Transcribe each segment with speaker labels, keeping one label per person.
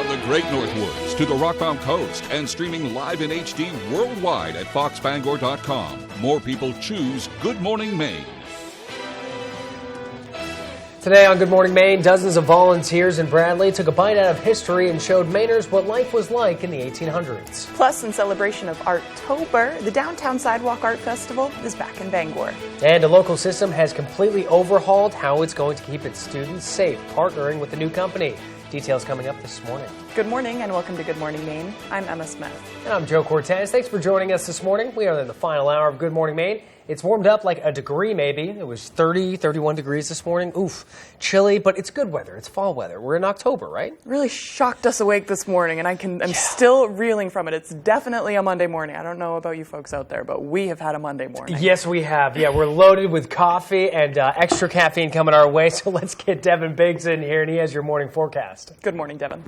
Speaker 1: the Great Northwoods to the Rockbound Coast and streaming live in HD worldwide at foxbangor.com. More people choose Good Morning Maine.
Speaker 2: Today on Good Morning Maine, dozens of volunteers in Bradley took a bite out of history and showed Mainers what life was like in the 1800s.
Speaker 3: Plus, in celebration of Arttober, the Downtown Sidewalk Art Festival is back in Bangor.
Speaker 2: And a local system has completely overhauled how it's going to keep its students safe, partnering with a new company. Details coming up this morning.
Speaker 3: Good morning and welcome to Good Morning Maine. I'm Emma Smith.
Speaker 2: And I'm Joe Cortez. Thanks for joining us this morning. We are in the final hour of Good Morning Maine. It's warmed up like a degree maybe. It was 30, 31 degrees this morning. Oof, chilly, but it's good weather. It's fall weather. We're in October, right?
Speaker 3: Really shocked us awake this morning, and I'm still reeling from it. It's definitely a Monday morning. I don't know about you folks out there, but we have had a Monday morning.
Speaker 2: Yes, we have. Yeah, we're loaded with coffee and extra caffeine coming our way. So let's get Devin Biggs in here, and he has your morning forecast.
Speaker 3: Good morning, Devin.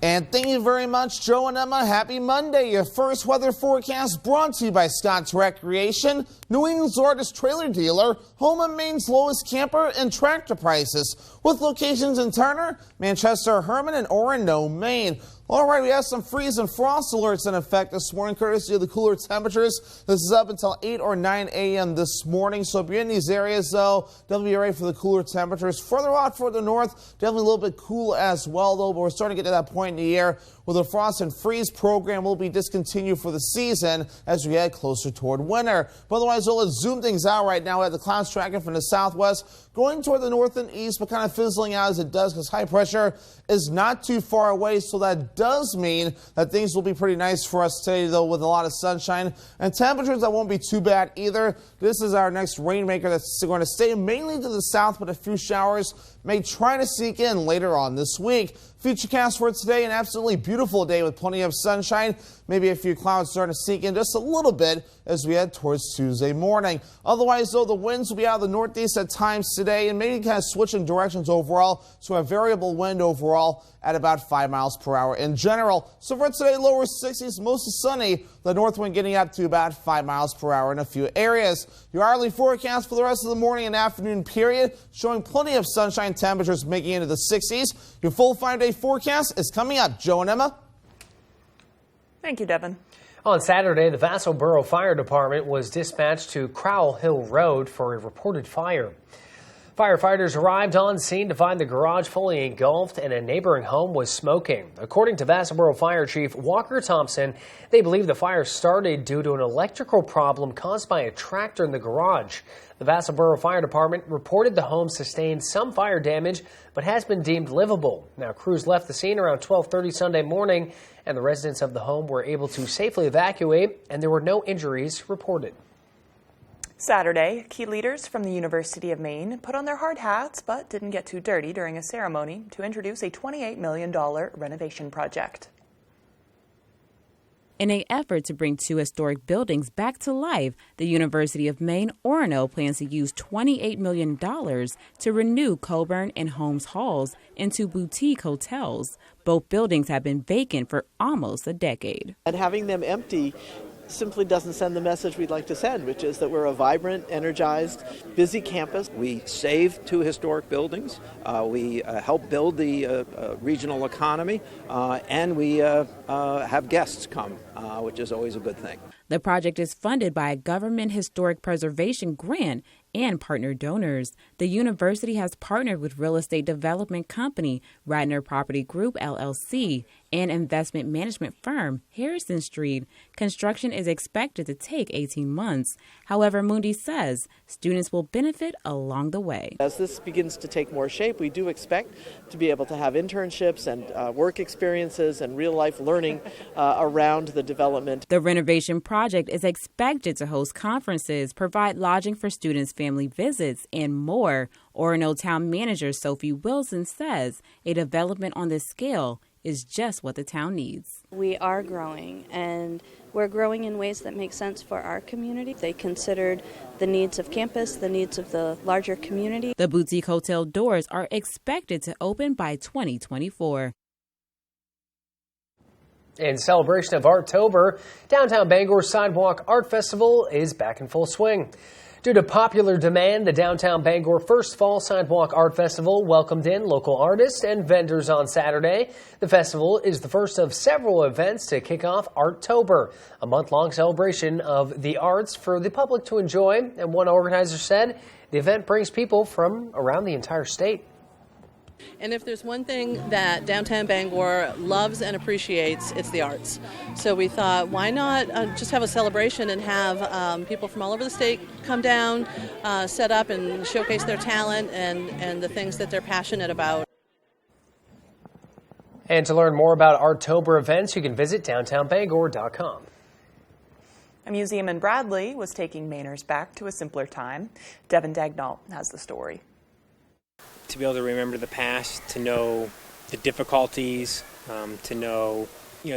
Speaker 4: And thank you very much, Joe and Emma. Happy Monday. Your first weather forecast brought to you by Scott's Recreation, New England's largest trailer dealer, home of Maine's lowest camper and tractor prices, with locations in Turner, Manchester, Herman, and Orono, Maine. All right, we have some freeze and frost alerts in effect this morning, courtesy of the cooler temperatures. This is up until 8 or 9 a.m. this morning. So if you're in these areas, though, definitely be ready for the cooler temperatures. Further out further north, definitely a little bit cool as well, though. But we're starting to get to that point in the year where the frost and freeze program will be discontinued for the season as we head closer toward winter. But otherwise, let's zoom things out right now. We have the clouds tracking from the southwest, going toward the north and east, but kind of fizzling out as it does because high pressure is not too far away. So that does mean that things will be pretty nice for us today, though, with a lot of sunshine and temperatures that won't be too bad either. This is our next rainmaker that's going to stay mainly to the south, but a few showers may try to sneak in later on this week. Futurecast for today, an absolutely beautiful day with plenty of sunshine. Maybe a few clouds starting to sneak in just a little bit as we head towards Tuesday morning. Otherwise, though, the winds will be out of the northeast at times today and maybe kind of switching directions overall, so a variable wind overall at about 5 miles per hour in general. So for today, lower 60s, mostly sunny. The north wind getting up to about 5 miles per hour in a few areas. Your hourly forecast for the rest of the morning and afternoon period showing plenty of sunshine, temperatures making into the 60s. Your full 5-day forecast is coming up. Joe and Emma.
Speaker 3: Thank you, Devin.
Speaker 2: On Saturday, the Vassalboro Fire Department was dispatched to Crowell Hill Road for a reported fire. Firefighters arrived on scene to find the garage fully engulfed and a neighboring home was smoking. According to Vassalboro Fire Chief Walker Thompson, they believe the fire started due to an electrical problem caused by a tractor in the garage. The Vassalboro Fire Department reported the home sustained some fire damage, but has been deemed livable. Now, crews left the scene around 12:30 Sunday morning, and the residents of the home were able to safely evacuate, and there were no injuries reported.
Speaker 3: Saturday, key leaders from the University of Maine put on their hard hats but didn't get too dirty during a ceremony to introduce a $28 million renovation project.
Speaker 5: In an effort to bring two historic buildings back to life, the University of Maine Orono plans to use $28 million to renew Coburn and Holmes Halls into boutique hotels. Both buildings have been vacant for almost a decade.
Speaker 6: And having them empty simply doesn't send the message we'd like to send, which is that we're a vibrant, energized, busy campus.
Speaker 7: We save two historic buildings, we help build the regional economy, and we have guests come, which is always a good thing.
Speaker 5: The project is funded by a government historic preservation grant and partner donors. The university has partnered with real estate development company Radnor Property Group, LLC, and investment management firm Harrison Street. Construction is expected to take 18 months. However, Mundi says students will benefit along the way.
Speaker 6: As this begins to take more shape, we do expect to be able to have internships and work experiences and real-life learning around the development.
Speaker 5: The renovation project is expected to host conferences, provide lodging for students, family visits, and more. Orono Town Manager Sophie Wilson says a development on this scale is just what the town needs.
Speaker 8: We are growing, and we're growing in ways that make sense for our community. They considered the needs of campus, the needs of the larger community.
Speaker 5: The boutique hotel doors are expected to open by 2024.
Speaker 2: In celebration of Arttober, downtown Bangor Sidewalk Art Festival is back in full swing. Due to popular demand, the downtown Bangor First Fall Sidewalk Art Festival welcomed in local artists and vendors on Saturday. The festival is the first of several events to kick off Arttober, a month-long celebration of the arts for the public to enjoy. And one organizer said the event brings people from around the entire state.
Speaker 9: And if there's one thing that downtown Bangor loves and appreciates, it's the arts. So we thought, why not just have a celebration and have people from all over the state come down, set up and showcase their talent and the things that they're passionate about.
Speaker 2: And to learn more about Arttober events, you can visit downtownbangor.com.
Speaker 3: A museum in Bradley was taking Mainers back to a simpler time. Devin Dagnall has the story.
Speaker 10: To be able to remember the past, to know the difficulties, to know,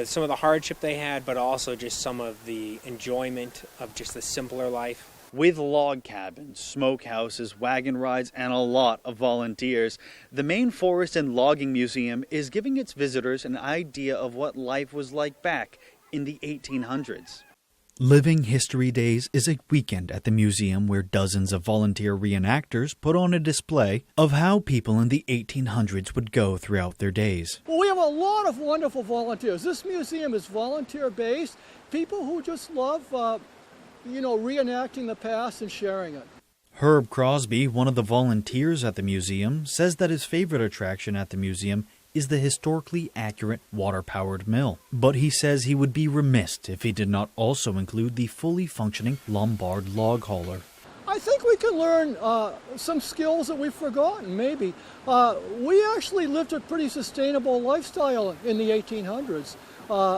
Speaker 10: some of the hardship they had, but also just some of the enjoyment of just the simpler life.
Speaker 11: With log cabins, smokehouses, wagon rides, and a lot of volunteers, the Maine Forest and Logging Museum is giving its visitors an idea of what life was like back in the 1800s.
Speaker 12: Living History Days is a weekend at the museum where dozens of volunteer reenactors put on a display of how people in the 1800s would go throughout their days.
Speaker 13: Well, we have a lot of wonderful volunteers. This museum is volunteer-based. People who just love, reenacting the past and sharing it.
Speaker 12: Herb Crosby, one of the volunteers at the museum, says that his favorite attraction at the museum is the historically accurate water-powered mill. But he says he would be remiss if he did not also include the fully functioning Lombard log hauler.
Speaker 13: I think we can learn some skills that we've forgotten, maybe. We actually lived a pretty sustainable lifestyle in the 1800s.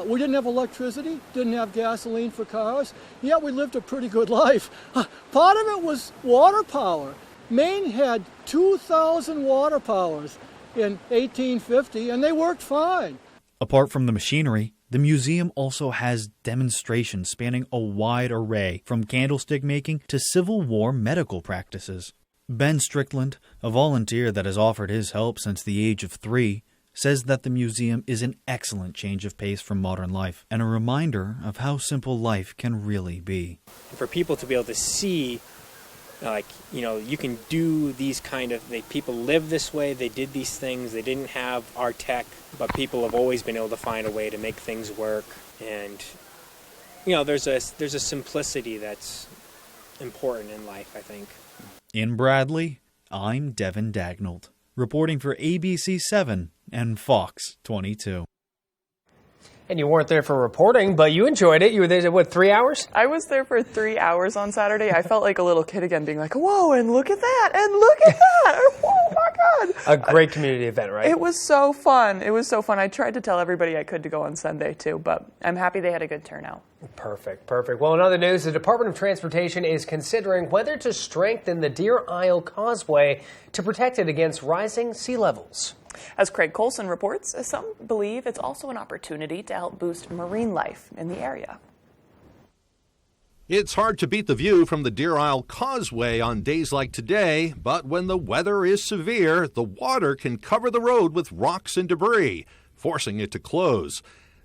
Speaker 13: We didn't have electricity, didn't have gasoline for cars, yet we lived a pretty good life. Part of it was water power. Maine had 2,000 water powers in 1850, and they worked fine.
Speaker 12: Apart from the machinery, the museum also has demonstrations spanning a wide array, from candlestick making to Civil War medical practices. Ben Strickland, a volunteer that has offered his help since the age of 3, says that the museum is an excellent change of pace from modern life and a reminder of how simple life can really be.
Speaker 10: For people to be able to see you can do these people live this way, they did these things, they didn't have our tech, but people have always been able to find a way to make things work. And, there's a simplicity that's important in life, I think.
Speaker 12: In Bradley, I'm Devin Dagnall, reporting for ABC7 and Fox 22.
Speaker 2: And you weren't there for reporting, but you enjoyed it. You were there, 3 hours?
Speaker 3: I was there for 3 hours on Saturday. I felt like a little kid again, being like, whoa, and look at that, and look at that. Oh, my God.
Speaker 2: A great community event, right?
Speaker 3: It was so fun. It was so fun. I tried to tell everybody I could to go on Sunday, too, but I'm happy they had a good turnout.
Speaker 2: Perfect. Well, in other news, the Department of Transportation is considering whether to strengthen the Deer Isle Causeway to protect it against rising sea levels.
Speaker 3: As Craig Colson reports, some believe it's also an opportunity to help boost marine life in the area.
Speaker 14: It's hard to beat the view from the Deer Isle Causeway on days like today, but when the weather is severe, the water can cover the road with rocks and debris, forcing it to close.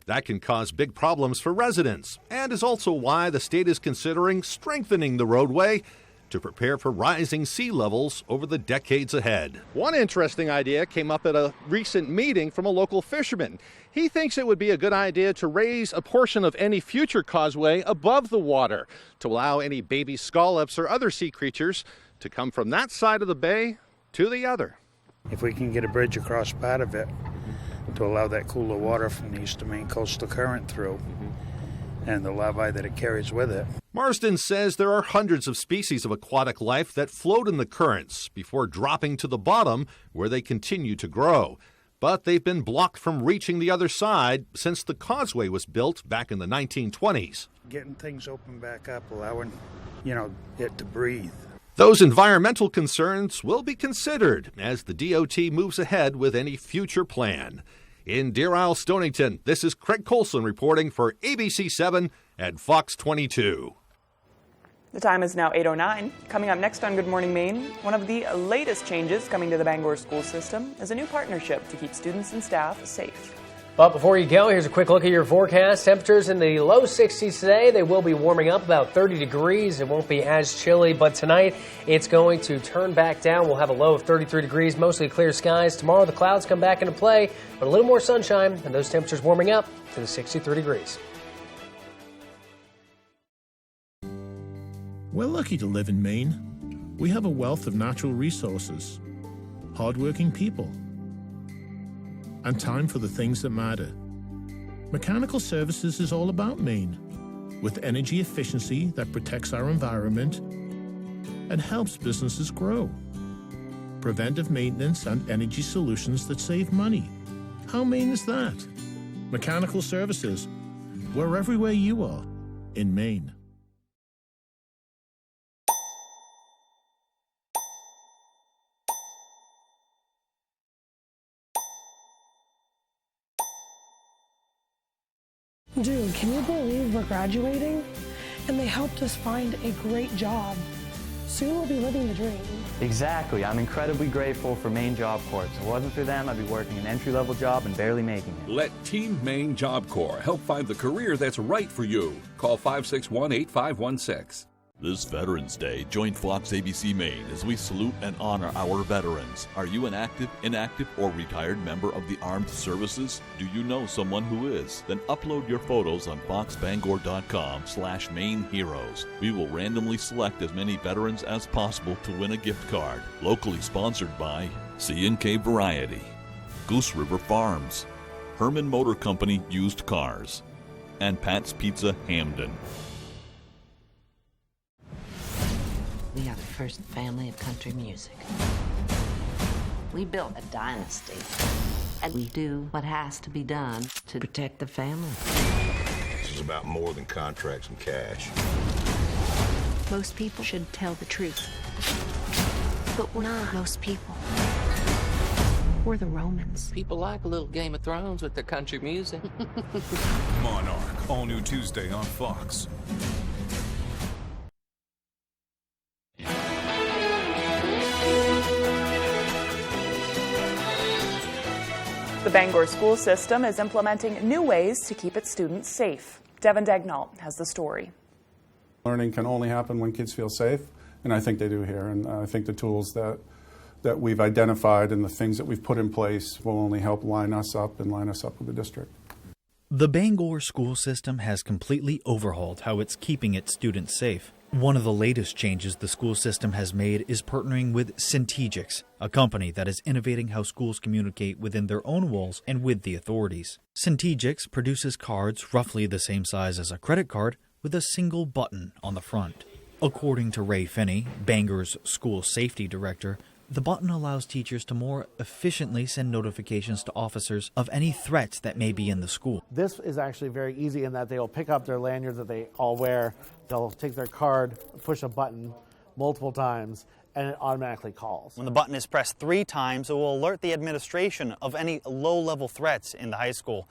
Speaker 14: That can cause big problems for residents, and is also why the state is considering strengthening the roadway to prepare for rising sea levels over the decades ahead. One interesting idea came up at a recent meeting from a local fisherman. He thinks it would be a good idea to raise a portion of any future causeway above the water to allow any baby scallops or other sea creatures to come from that side of the bay to the other.
Speaker 15: If we can get a bridge across part of it to allow that cooler water from the eastern Maine coastal current through, and the larvae that it carries with it.
Speaker 14: Marsden says there are hundreds of species of aquatic life that float in the currents before dropping to the bottom where they continue to grow. But they've been blocked from reaching the other side since the causeway was built back in the 1920s.
Speaker 15: Getting things open back up, allowing, it to breathe.
Speaker 14: Those environmental concerns will be considered as the DOT moves ahead with any future plan. In Deer Isle, Stonington, this is Craig Colson reporting for ABC7 and Fox 22.
Speaker 3: The time is now 8:09. Coming up next on Good Morning Maine, one of the latest changes coming to the Bangor school system is a new partnership to keep students and staff safe.
Speaker 2: But before you go, here's a quick look at your forecast. Temperatures in the low 60s today. They will be warming up about 30 degrees. It won't be as chilly, but tonight it's going to turn back down. We'll have a low of 33 degrees, mostly clear skies. Tomorrow the clouds come back into play, but a little more sunshine, and those temperatures warming up to the 63 degrees.
Speaker 16: We're lucky to live in Maine. We have a wealth of natural resources, hardworking people, and time for the things that matter. Mechanical Services is all about Maine, with energy efficiency that protects our environment and helps businesses grow. Preventive maintenance and energy solutions that save money. How Maine is that? Mechanical Services. We're everywhere you are in Maine.
Speaker 17: Dude, can you believe we're graduating? And they helped us find a great job. Soon we'll be living the dream.
Speaker 18: Exactly. I'm incredibly grateful for Maine Job Corps. If it wasn't for them, I'd be working an entry-level job and barely making it.
Speaker 1: Let Team Maine Job Corps help find the career that's right for you. Call 561-8516.
Speaker 19: This Veterans Day, join Fox ABC Maine as we salute and honor our veterans. Are you an active, inactive, or retired member of the armed services? Do you know someone who is? Then upload your photos on foxbangor.com/Maine Heroes. We will randomly select as many veterans as possible to win a gift card. Locally sponsored by C&K Variety, Goose River Farms, Herman Motor Company Used Cars, and Pat's Pizza Hamden.
Speaker 20: We are the first family of country music. We built a dynasty, and we do what has to be done to protect the family.
Speaker 21: This is about more than contracts and cash.
Speaker 22: Most people should tell the truth. But we're not most people. We're the Romans.
Speaker 23: People like a little Game of Thrones with their country music.
Speaker 24: Monarch, all new Tuesday on Fox.
Speaker 3: The Bangor school system is implementing new ways to keep its students safe. Devin Dagnall has the story.
Speaker 25: Learning can only happen when kids feel safe, and I think they do here. And I think the tools that we've identified and the things that we've put in place will only help line us up with the district.
Speaker 12: The Bangor school system has completely overhauled how it's keeping its students safe. One of the latest changes the school system has made is partnering with Syntegix, a company that is innovating how schools communicate within their own walls and with the authorities. Syntegix produces cards roughly the same size as a credit card with a single button on the front. According to Ray Finney, Bangor's school safety director, the button allows teachers to more efficiently send notifications to officers of any threats that may be in the school.
Speaker 26: This is actually very easy in that they will pick up their lanyard that they all wear, they'll take their card, push a button multiple times, and it automatically calls.
Speaker 11: When the button is pressed 3 times, it will alert the administration of any low-level threats in the high school.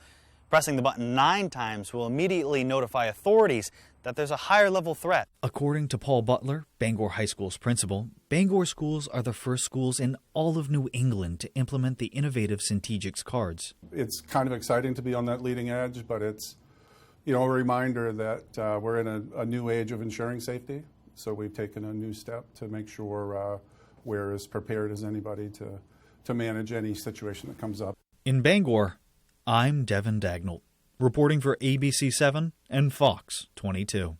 Speaker 11: Pressing the button 9 times will immediately notify authorities that there's a higher-level threat.
Speaker 12: According to Paul Butler, Bangor High School's principal, Bangor schools are the first schools in all of New England to implement the innovative Syntegix cards.
Speaker 25: It's kind of exciting to be on that leading edge, but it's a reminder that we're in a new age of ensuring safety. So we've taken a new step to make sure we're as prepared as anybody to manage any situation that comes up.
Speaker 12: In Bangor, I'm Devin Dagnall, reporting for ABC7 and Fox 22.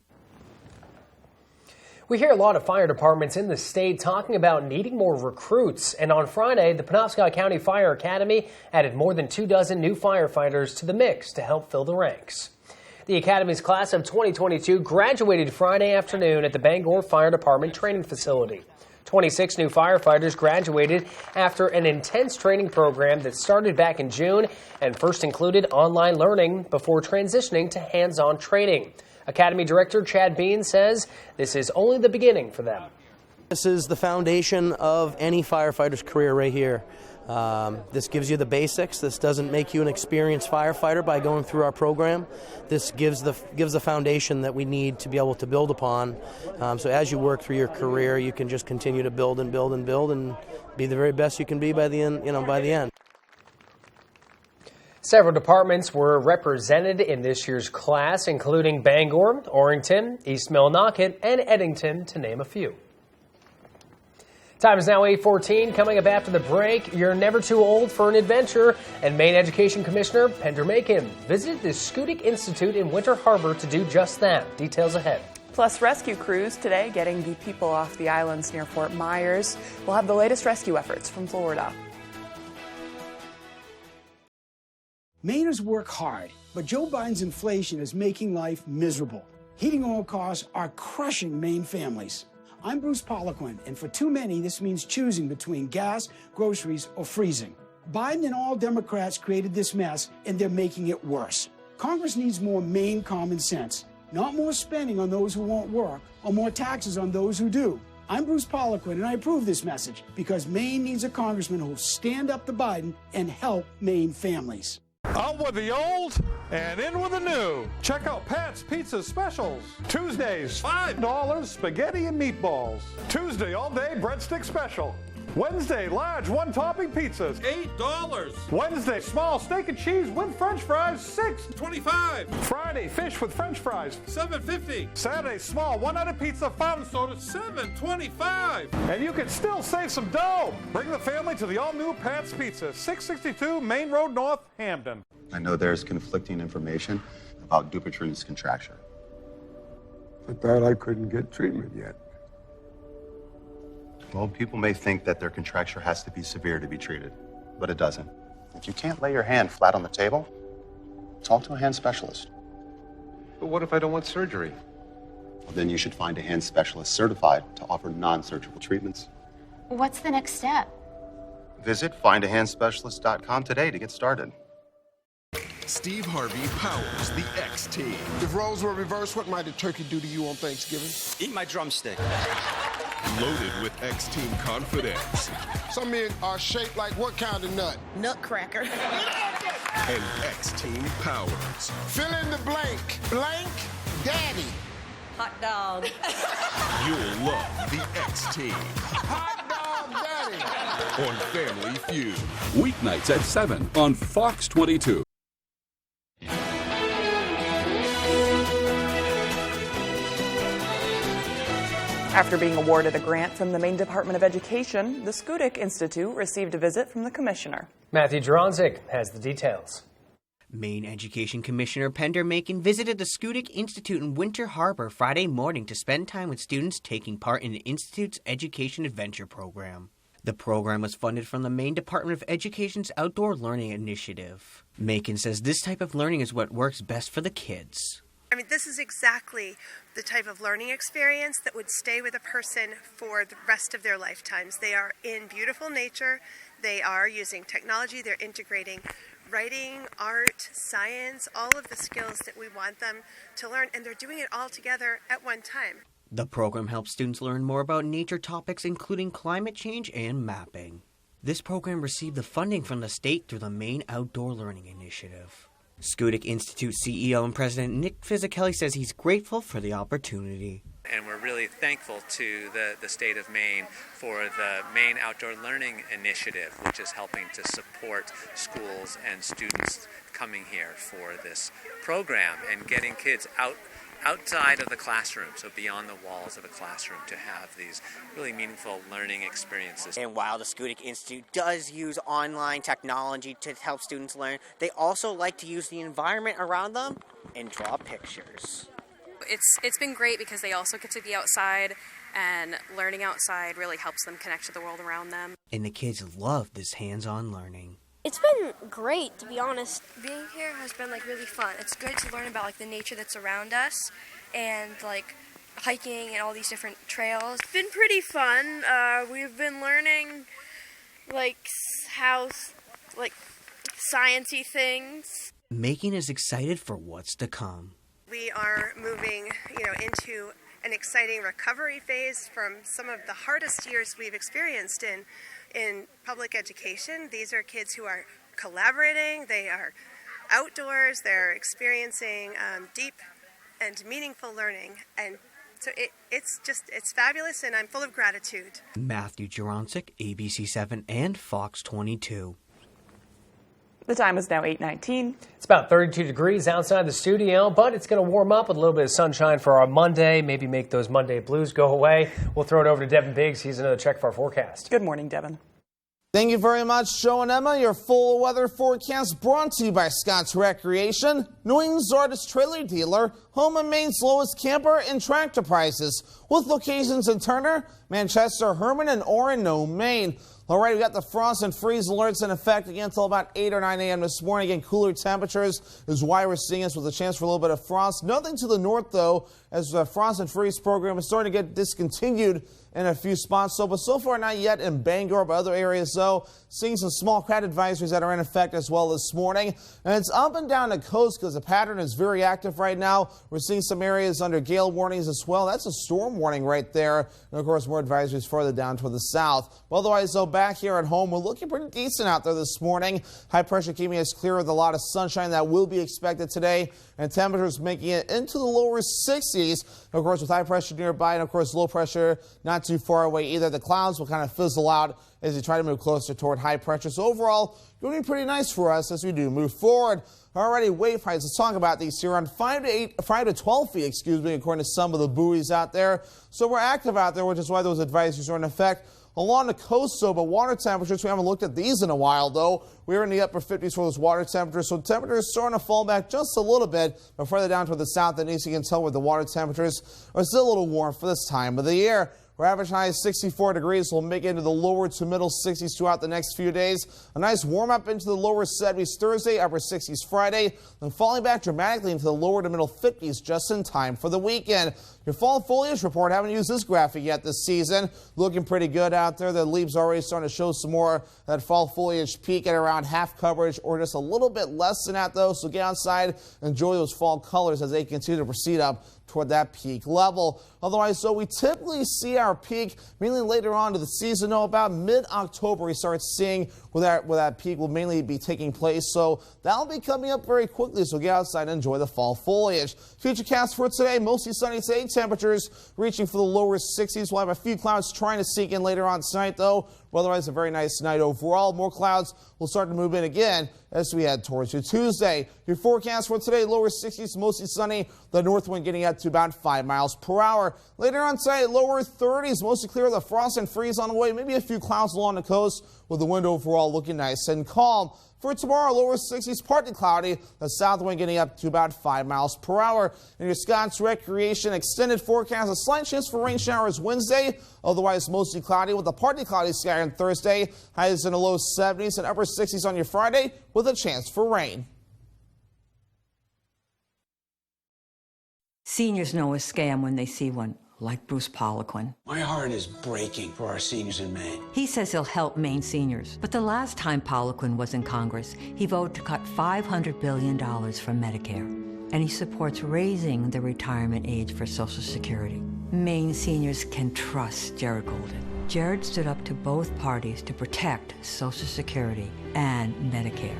Speaker 2: We hear a lot of fire departments in the state talking about needing more recruits. And on Friday, the Penobscot County Fire Academy added more than 24 new firefighters to the mix to help fill the ranks. The Academy's class of 2022 graduated Friday afternoon at the Bangor Fire Department training facility. 26 new firefighters graduated after an intense training program that started back in June and first included online learning before transitioning to hands-on training. Academy Director Chad Bean says this is only the beginning for them.
Speaker 27: This is the foundation of any firefighter's career right here. This gives you the basics. This doesn't make you an experienced firefighter by going through our program. This gives the foundation that we need to be able to build upon. So as you work through your career, you can just continue to build and build and build and be the very best you can be by the end.
Speaker 2: Several departments were represented in this year's class, including Bangor, Orrington, East Millinocket, and Eddington, to name a few. Time is now 8:14. Coming up after the break, you're never too old for an adventure, and Maine Education Commissioner Pender Macon visited the Schoodic Institute in Winter Harbor to do just that. Details ahead.
Speaker 3: Plus, rescue crews today getting the people off the islands near Fort Myers. We'll have the latest rescue efforts from Florida.
Speaker 4: Mainers work hard, but Joe Biden's inflation is making life miserable. Heating oil costs are crushing Maine families. I'm Bruce Poliquin, and for too many, this means choosing between gas, groceries, or freezing. Biden and all Democrats created this mess, and they're making it worse. Congress needs more Maine common sense, not more spending on those who won't work or more taxes on those who do. I'm Bruce Poliquin, and I approve this message because Maine needs a congressman who will stand up to Biden and help Maine families.
Speaker 5: Out with the old and in with the new. Check out Pat's Pizza Specials. Tuesdays, $5 spaghetti and meatballs. Tuesday all-day breadstick special. Wednesday, large one-topping pizzas, $8. Wednesday, small steak and cheese with French fries, $6.25. Friday, fish with French fries, $7.50. Saturday, small one-item pizza, fountain soda, $7.25. And you can still save some dough. Bring the family to the all-new Pat's Pizza, 662 Main Road North, Hamden.
Speaker 6: I know there's conflicting information about Dupuytren's contracture.
Speaker 7: I thought I couldn't get treatment yet.
Speaker 6: Well, people may think that their contracture has to be severe to be treated, but it doesn't. If you can't lay your hand flat on the table, talk to a hand specialist.
Speaker 7: But what if I don't want surgery?
Speaker 6: Well, then you should find a hand specialist certified to offer non-surgical treatments.
Speaker 8: What's the next step?
Speaker 6: Visit findahandspecialist.com today to get started.
Speaker 9: Steve Harvey powers the X Team.
Speaker 13: If roles were reversed, what might a turkey do to you on Thanksgiving?
Speaker 9: Eat my drumstick. Loaded with X Team confidence.
Speaker 13: Some men are shaped like what kind of nut?
Speaker 8: Nutcracker.
Speaker 9: And X Team powers.
Speaker 13: Fill in the blank. Blank daddy.
Speaker 8: Hot dog.
Speaker 9: You'll love the X Team.
Speaker 13: Hot dog daddy.
Speaker 9: On Family Feud.
Speaker 1: Weeknights at 7 on Fox 22.
Speaker 3: After being awarded a grant from the Maine Department of Education, the Schoodic Institute received a visit from the commissioner.
Speaker 2: Matthew Dronzik has the details.
Speaker 28: Maine Education Commissioner Pender Macon visited the Schoodic Institute in Winter Harbor Friday morning to spend time with students taking part in the Institute's Education Adventure Program. The program was funded from the Maine Department of Education's Outdoor Learning Initiative. Macon says this type of learning is what works best for the kids.
Speaker 29: I mean, this is exactly the type of learning experience that would stay with a person for the rest of their lifetimes. They are in beautiful nature, they are using technology, they're integrating writing, art, science, all of the skills that we want them to learn, and they're doing it all together at one time.
Speaker 28: The program helps students learn more about nature topics, including climate change and mapping. This program received the funding from the state through the Maine Outdoor Learning Initiative. Schoodic Institute CEO and President Nick Fisichella says he's grateful for the opportunity.
Speaker 30: And we're really thankful to the state of Maine for the Maine Outdoor Learning Initiative, which is helping to support schools and students coming here for this program and getting kids outside of the classroom, so beyond the walls of a classroom, to have these really meaningful learning experiences.
Speaker 28: And while the Schoodic Institute does use online technology to help students learn, they also like to use the environment around them and draw pictures.
Speaker 31: It's been great because they also get to be outside, and learning outside really helps them connect to the world around them.
Speaker 28: And the kids love this hands-on learning.
Speaker 32: It's been great, to be honest.
Speaker 29: Being here has been really fun. It's good to learn about the nature that's around us and hiking and all these different trails.
Speaker 30: It's been pretty fun. We've been learning how sciencey things.
Speaker 28: Macon is excited for what's to come.
Speaker 29: We are moving, into an exciting recovery phase from some of the hardest years we've experienced in public education. These are kids who are collaborating, they are outdoors, they're experiencing deep and meaningful learning, and so it's fabulous, and I'm full of gratitude.
Speaker 28: Matthew Juronsik, ABC7 and Fox 22.
Speaker 3: The time is now 8:19.
Speaker 2: It's about 32 degrees outside the studio, but it's going to warm up with a little bit of sunshine for our Monday. Maybe make those Monday blues go away. We'll throw it over to Devin Biggs. He's another check for our forecast.
Speaker 3: Good morning, Devin.
Speaker 10: Thank you very much, Joe and Emma. Your full weather forecast brought to you by Scott's Recreation, New England's largest trailer dealer, home of Maine's lowest camper and tractor prices, with locations in Turner, Manchester, Herman, and Orono, Maine. All right, we got the frost and freeze alerts in effect again until about 8 or 9 a.m. this morning. Again, cooler temperatures is why we're seeing this with a chance for a little bit of frost. Nothing to the north, though, as the frost and freeze program is starting to get discontinued in a few spots. But so far not yet in Bangor, but other areas, though, seeing some small crowd advisories that are in effect as well this morning. And it's up and down the coast because the pattern is very active right now. We're seeing some areas under gale warnings as well. That's a storm warning right there. And, of course, more advisories further down toward the south. But otherwise, though, back here at home, we're looking pretty decent out there this morning. High pressure keeping us clear with a lot of sunshine that will be expected today. And temperatures making it into the lower 60s. Of course, with high pressure nearby and, of course, low pressure not too far away either. The clouds will kind of fizzle out as you try to move closer toward high pressure. So overall, going to be pretty nice for us as we do move forward. Already wave heights, let's talk about these here on 5 to 12 feet, according to some of the buoys out there. So we're active out there, which is why those advisories are in effect along the coast. So, but water temperatures, we haven't looked at these in a while, though. We're in the upper 50s for those water temperatures. So temperatures starting to fall back just a little bit, but further down toward the south, and as you can tell where the water temperatures are still a little warm for this time of the year. Our average high is 64 degrees. We'll make it into the lower to middle 60s throughout the next few days. A nice warm up into the lower 70s Thursday, upper 60s Friday, then falling back dramatically into the lower to middle 50s just in time for the weekend. Your fall foliage report, haven't used this graphic yet this season. Looking pretty good out there. The leaves already starting to show some more that fall foliage peak at around half coverage or just a little bit less than that, though. So get outside, enjoy those fall colors as they continue to proceed up toward that peak level. Otherwise, so we typically see our peak mainly later on to the season. About mid-October, we start seeing where that peak will mainly be taking place. So that'll be coming up very quickly. So get outside and enjoy the fall foliage. Futurecast for today, mostly sunny today. Temperatures reaching for the lower 60s. We'll have a few clouds trying to sneak in later on tonight, though. Otherwise, a very nice night overall. More clouds will start to move in again as we head towards your Tuesday. Your forecast for today, lower 60s, mostly sunny. The north wind getting up to about 5 miles per hour. Later on tonight, lower 30s, mostly clear. The frost and freeze on the way. Maybe a few clouds along the coast with the wind overall looking nice and calm. For tomorrow, lower 60s, partly cloudy. The south wind getting up to about 5 miles per hour. In your Scott's Recreation extended forecast, a slight chance for rain showers Wednesday. Otherwise, mostly cloudy with a partly cloudy sky on Thursday. Highs in the low 70s and upper 60s on your Friday with a chance for rain.
Speaker 14: Seniors know a scam when they see one, like Bruce Poliquin.
Speaker 4: My heart is breaking for our seniors in Maine.
Speaker 14: He says he'll help Maine seniors. But the last time Poliquin was in Congress, he voted to cut $500 billion from Medicare. And he supports raising the retirement age for Social Security. Maine seniors can trust Jared Golden. Jared stood up to both parties to protect Social Security and Medicare.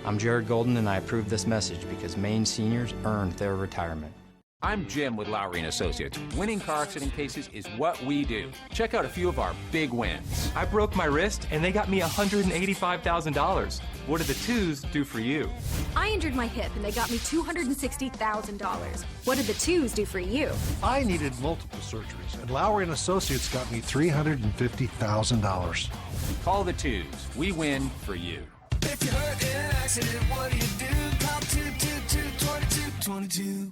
Speaker 15: I'm Jared Golden, and I approve this message because Maine seniors earned their retirement.
Speaker 16: I'm Jim with Lowry & Associates. Winning car accident cases is what we do. Check out a few of our big wins.
Speaker 17: I broke my wrist and they got me $185,000. What did the twos do for you?
Speaker 18: I injured my hip and they got me $260,000. What did the twos do for you?
Speaker 19: I needed multiple surgeries and Lowry & Associates got me $350,000.
Speaker 16: Call the twos. We win for you.
Speaker 20: If you're hurt in an accident, what do? Call 222-2222.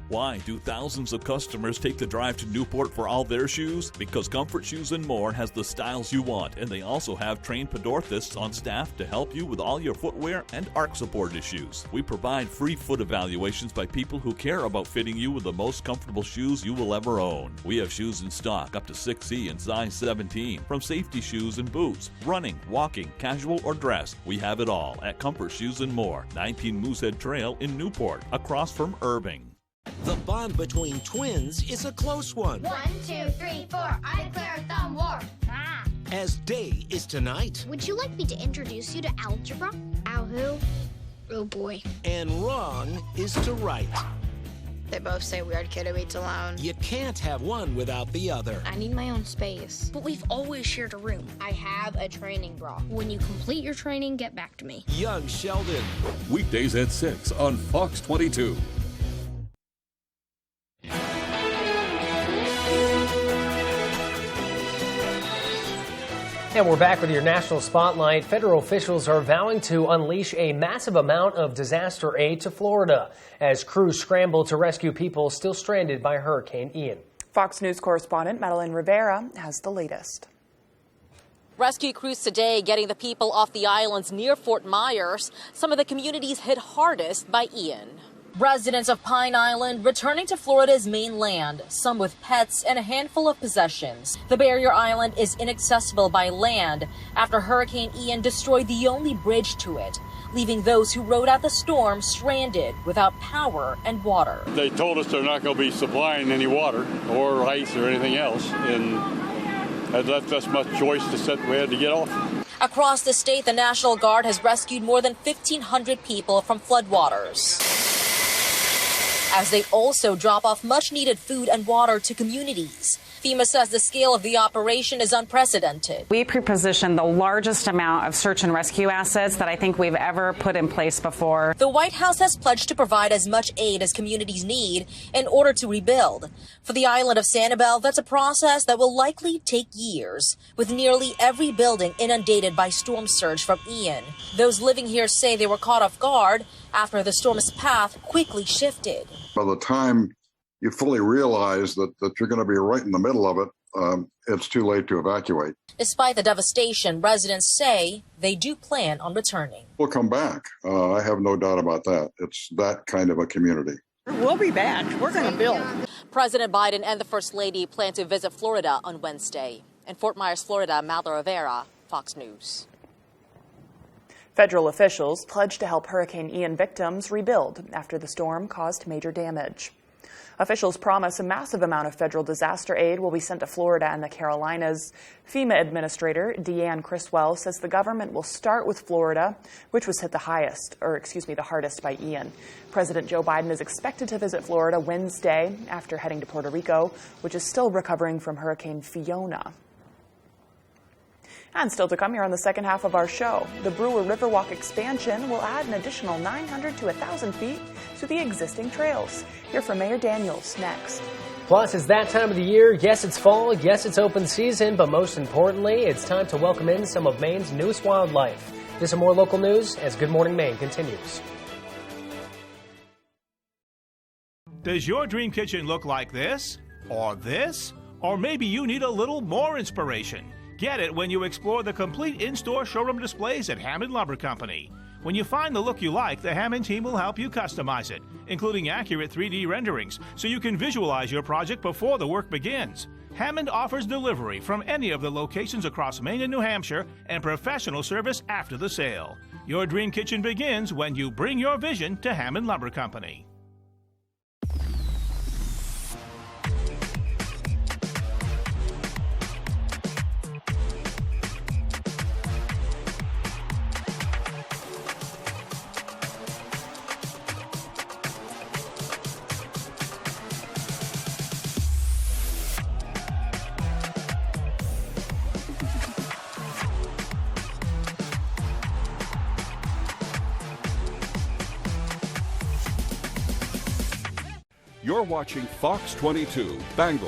Speaker 21: Why do thousands of customers take the drive to Newport for all their shoes? Because Comfort Shoes & More has the styles you want, and they also have trained podorthists on staff to help you with all your footwear and arch support issues. We provide free foot evaluations by people who care about fitting you with the most comfortable shoes you will ever own. We have shoes in stock up to 6C and size 17, from safety shoes and boots, running, walking, casual or dress. We have it all at Comfort Shoes & More, 19 Moosehead Trail in Newport, across from Irving.
Speaker 22: The bond between twins is a close one.
Speaker 8: 1, 2, 3, 4. I declare a thumb war. Ah.
Speaker 22: As day is tonight.
Speaker 32: Would you like me to introduce you to algebra? Ow who? Oh boy.
Speaker 22: And wrong is to right.
Speaker 5: They both say weird kid who eats alone.
Speaker 22: You can't have one without the other.
Speaker 5: I need my own space.
Speaker 8: But we've always shared a room.
Speaker 5: I have a training bra.
Speaker 8: When you complete your training, get back to me.
Speaker 22: Young Sheldon.
Speaker 1: Weekdays at 6 on Fox 22.
Speaker 2: And we're back with your national spotlight. Federal officials are vowing to unleash a massive amount of disaster aid to Florida as crews scramble to rescue people still stranded by Hurricane Ian.
Speaker 3: Fox News correspondent Madeline Rivera has the latest.
Speaker 6: Rescue crews today getting the people off the islands near Fort Myers, some of the communities hit hardest by Ian. Residents of Pine Island returning to Florida's mainland, some with pets and a handful of possessions. The barrier island is inaccessible by land after Hurricane Ian destroyed the only bridge to it, leaving those who rode out the storm stranded without power and water.
Speaker 7: They told us they're not going to be supplying any water or ice or anything else, and that left us much choice we had to get off.
Speaker 6: Across the state, the National Guard has rescued more than 1,500 people from floodwaters, as they also drop off much-needed food and water to communities. FEMA says the scale of the operation is unprecedented.
Speaker 9: We pre-positioned the largest amount of search and rescue assets that I think we've ever put in place before.
Speaker 6: The White House has pledged to provide as much aid as communities need in order to rebuild. For the island of Sanibel, that's a process that will likely take years, with nearly every building inundated by storm surge from Ian. Those living here say they were caught off guard after the storm's path quickly shifted.
Speaker 11: By the time you fully realize that you're going to be right in the middle of it, it's too late to evacuate.
Speaker 6: Despite the devastation, residents say they do plan on returning.
Speaker 11: We'll come back. I have no doubt about that. It's that kind of a community.
Speaker 12: We'll be back. We're going to build.
Speaker 6: President Biden and the First Lady plan to visit Florida on Wednesday. In Fort Myers, Florida, Madeline Rivera, Fox News.
Speaker 3: Federal officials pledged to help Hurricane Ian victims rebuild after the storm caused major damage. Officials promise a massive amount of federal disaster aid will be sent to Florida and the Carolinas. FEMA Administrator Deanne Criswell says the government will start with Florida, which was hit the hardest by Ian. President Joe Biden is expected to visit Florida Wednesday after heading to Puerto Rico, which is still recovering from Hurricane Fiona. And still to come here on the second half of our show, the Brewer Riverwalk expansion will add an additional 900 to 1,000 feet to the existing trails. Hear from Mayor Daniels next.
Speaker 2: Plus, it's that time of the year. Yes, it's fall. Yes, it's open season. But most importantly, it's time to welcome in some of Maine's newest wildlife. This and more local news as Good Morning Maine continues.
Speaker 13: Does your dream kitchen look like this? Or this? Or maybe you need a little more inspiration? Get it when you explore the complete in-store showroom displays at Hammond Lumber Company. When you find the look you like, the Hammond team will help you customize it, including accurate 3D renderings, so you can visualize your project before the work begins. Hammond offers delivery from any of the locations across Maine and New Hampshire and professional service after the sale. Your dream kitchen begins when you bring your vision to Hammond Lumber Company.
Speaker 1: You're watching Fox 22, Bangor.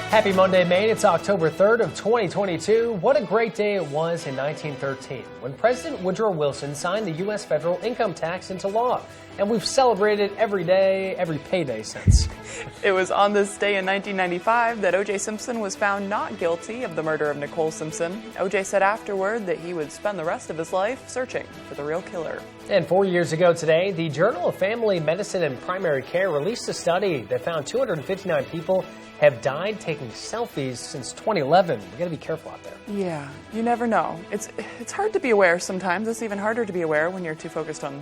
Speaker 2: Happy Monday, Maine. It's October 3rd of 2022. What a great day it was in 1913 when President Woodrow Wilson signed the U.S. federal income tax into law. And we've celebrated every day, every payday since.
Speaker 3: It was on this day in 1995 that O.J. Simpson was found not guilty of the murder of Nicole Simpson. O.J. said afterward that he would spend the rest of his life searching for the real killer.
Speaker 2: And 4 years ago today, the Journal of Family Medicine and Primary Care released a study that found 259 people have died taking selfies since 2011. We got to be careful out there.
Speaker 3: Yeah, you never know. It's hard to be aware sometimes. It's even harder to be aware when you're too focused on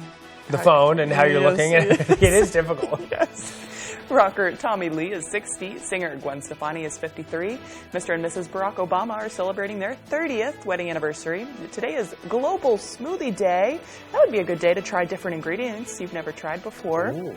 Speaker 2: the phone and how you're looking at it. It is difficult.
Speaker 3: Yes. Rocker Tommy Lee is 60. Singer Gwen Stefani is 53. Mr. and Mrs. Barack Obama are celebrating their 30th wedding anniversary. Today is Global Smoothie Day. That would be a good day to try different ingredients you've never tried before.
Speaker 2: Ooh.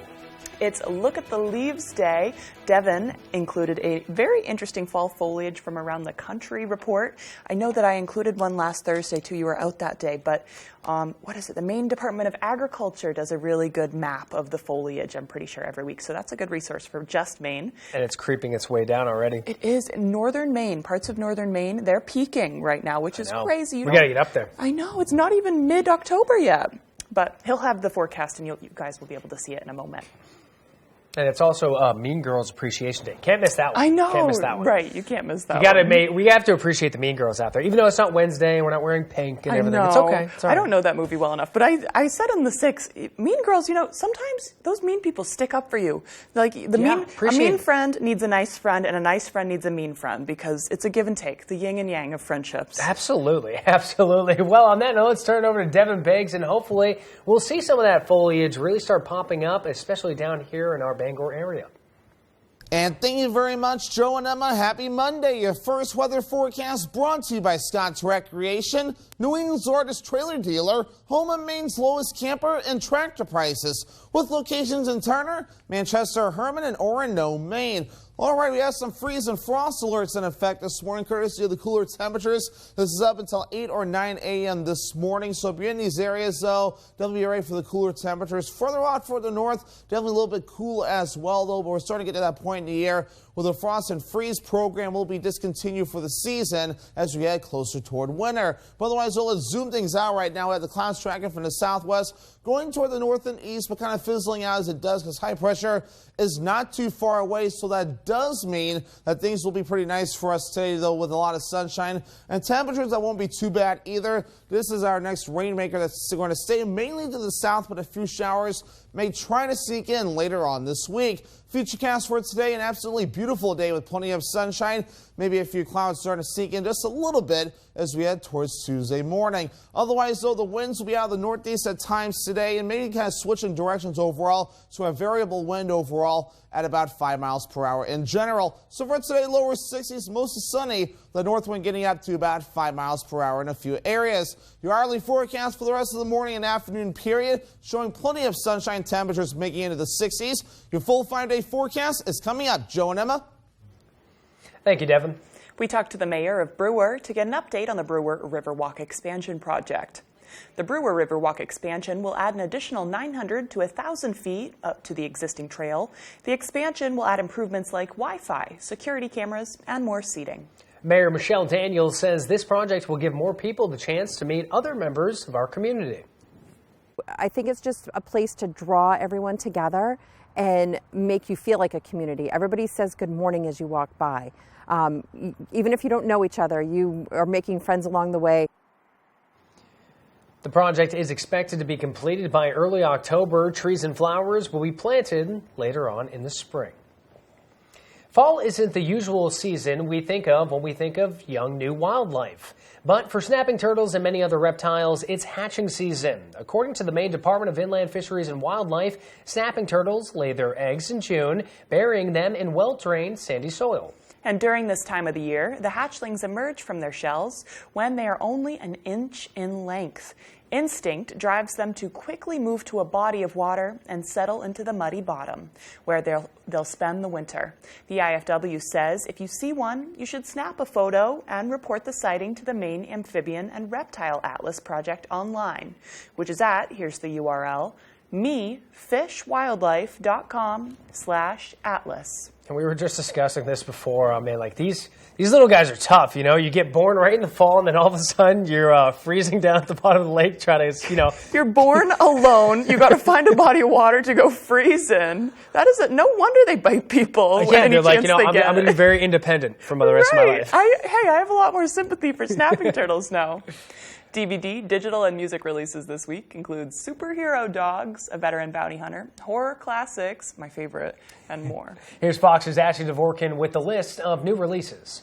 Speaker 3: It's Look at the Leaves Day. Devon included a very interesting fall foliage from around the country report. I know that I included one last Thursday, too. You were out that day. But what is it? The Maine Department of Agriculture does a really good map of the foliage, I'm pretty sure, every week. So that's a good resource for just Maine.
Speaker 2: And it's creeping its way down already.
Speaker 3: It is. In northern Maine, parts of northern Maine, they're peaking right now, which is crazy.
Speaker 2: We got to get up there.
Speaker 3: I know. It's not even mid-October yet. But he'll have the forecast, and you guys will be able to see it in a moment.
Speaker 2: And it's also Mean Girls Appreciation Day. Can't miss that one.
Speaker 3: I know.
Speaker 2: Can't miss that one.
Speaker 3: Right, you can't miss that one.
Speaker 2: We have to appreciate the Mean Girls out there. Even though it's not Wednesday and we're not wearing pink and everything.
Speaker 3: I know.
Speaker 2: It's okay. It's all right.
Speaker 3: I don't know that movie well enough. But I said on the 6th, Mean Girls, sometimes those mean people stick up for you. Like a mean friend needs a nice friend, and a nice friend needs a mean friend, because it's a give and take, the yin and yang of friendships.
Speaker 2: Absolutely. Absolutely. Well, on that note, let's turn it over to Devin Biggs, and hopefully we'll see some of that foliage really start popping up, especially down here in our Bangor area.
Speaker 4: And thank you very much, Joe and Emma. Happy Monday. Your first weather forecast brought to you by Scott's Recreation, New England's largest trailer dealer, home of Maine's lowest camper and tractor prices, with locations in Turner, Manchester, Herman, and Orono, Maine. All right, we have some freeze and frost alerts in effect this morning, courtesy of the cooler temperatures. This is up until 8 or 9 a.m. this morning. So if you're in these areas, though, definitely be ready for the cooler temperatures. Further out, further north, definitely a little bit cool as well, though. But we're starting to get to that point in the year where the frost and freeze program will be discontinued for the season as we head closer toward winter. But otherwise, let's zoom things out right now. We have the clouds tracking from the southwest, going toward the north and east, but kind of fizzling out as it does because high pressure is not too far away. So that does mean that things will be pretty nice for us today, though, with a lot of sunshine and temperatures that won't be too bad either. This is our next rainmaker that's going to stay mainly to the south, but a few showers may try to sneak in later on this week. Futurecast for today, an absolutely beautiful day with plenty of sunshine. Maybe a few clouds starting to sneak in just a little bit as we head towards Tuesday morning. Otherwise, though, the winds will be out of the northeast at times today and maybe kind of switching directions overall. So a variable wind overall at about 5 miles per hour in general. So for today, lower 60s, mostly sunny. The north wind getting up to about 5 miles per hour in a few areas. Your hourly forecast for the rest of the morning and afternoon period showing plenty of sunshine, temperatures making into the 60s. Your full 5-day forecast is coming up. Joe and Emma.
Speaker 2: Thank you, Devin.
Speaker 3: We talked to the mayor of Brewer to get an update on the Brewer Riverwalk expansion project. The Brewer Riverwalk expansion will add an additional 900 to 1,000 feet up to the existing trail. The expansion will add improvements like Wi-Fi, security cameras, and more seating.
Speaker 2: Mayor Michelle Daniels says this project will give more people the chance to meet other members of our community.
Speaker 10: I think it's just a place to draw everyone together and make you feel like a community. Everybody says good morning as you walk by. Even if you don't know each other, you are making friends along the way.
Speaker 2: The project is expected to be completed by early October. Trees and flowers will be planted later on in the spring. Fall isn't the usual season we think of when we think of young new wildlife. But for snapping turtles and many other reptiles, it's hatching season. According to the Maine Department of Inland Fisheries and Wildlife, snapping turtles lay their eggs in June, burying them in well-drained sandy soil.
Speaker 3: And during this time of the year, the hatchlings emerge from their shells when they are only an inch in length. Instinct drives them to quickly move to a body of water and settle into the muddy bottom, where they'll spend the winter. The IFW says if you see one, you should snap a photo and report the sighting to the Maine Amphibian and Reptile Atlas Project online, which is at, here's the URL, mefishwildlife.com/atlas.
Speaker 2: And we were just discussing this before. I mean, like these little guys are tough. You know, you get born right in the fall, and then all of a sudden you're freezing down at the bottom of the lake, trying to,
Speaker 3: You're born alone. You got to find a body of water to go freeze in. That is no wonder they bite people.
Speaker 2: Again, they're like, I'm going to be very independent for the rest of my life.
Speaker 3: I have a lot more sympathy for snapping turtles now. DVD, digital, and music releases this week include Superhero Dogs, A Veteran Bounty Hunter, Horror Classics, my favorite, and more.
Speaker 2: Here's Fox's Ashley Dvorkin with the list of new releases.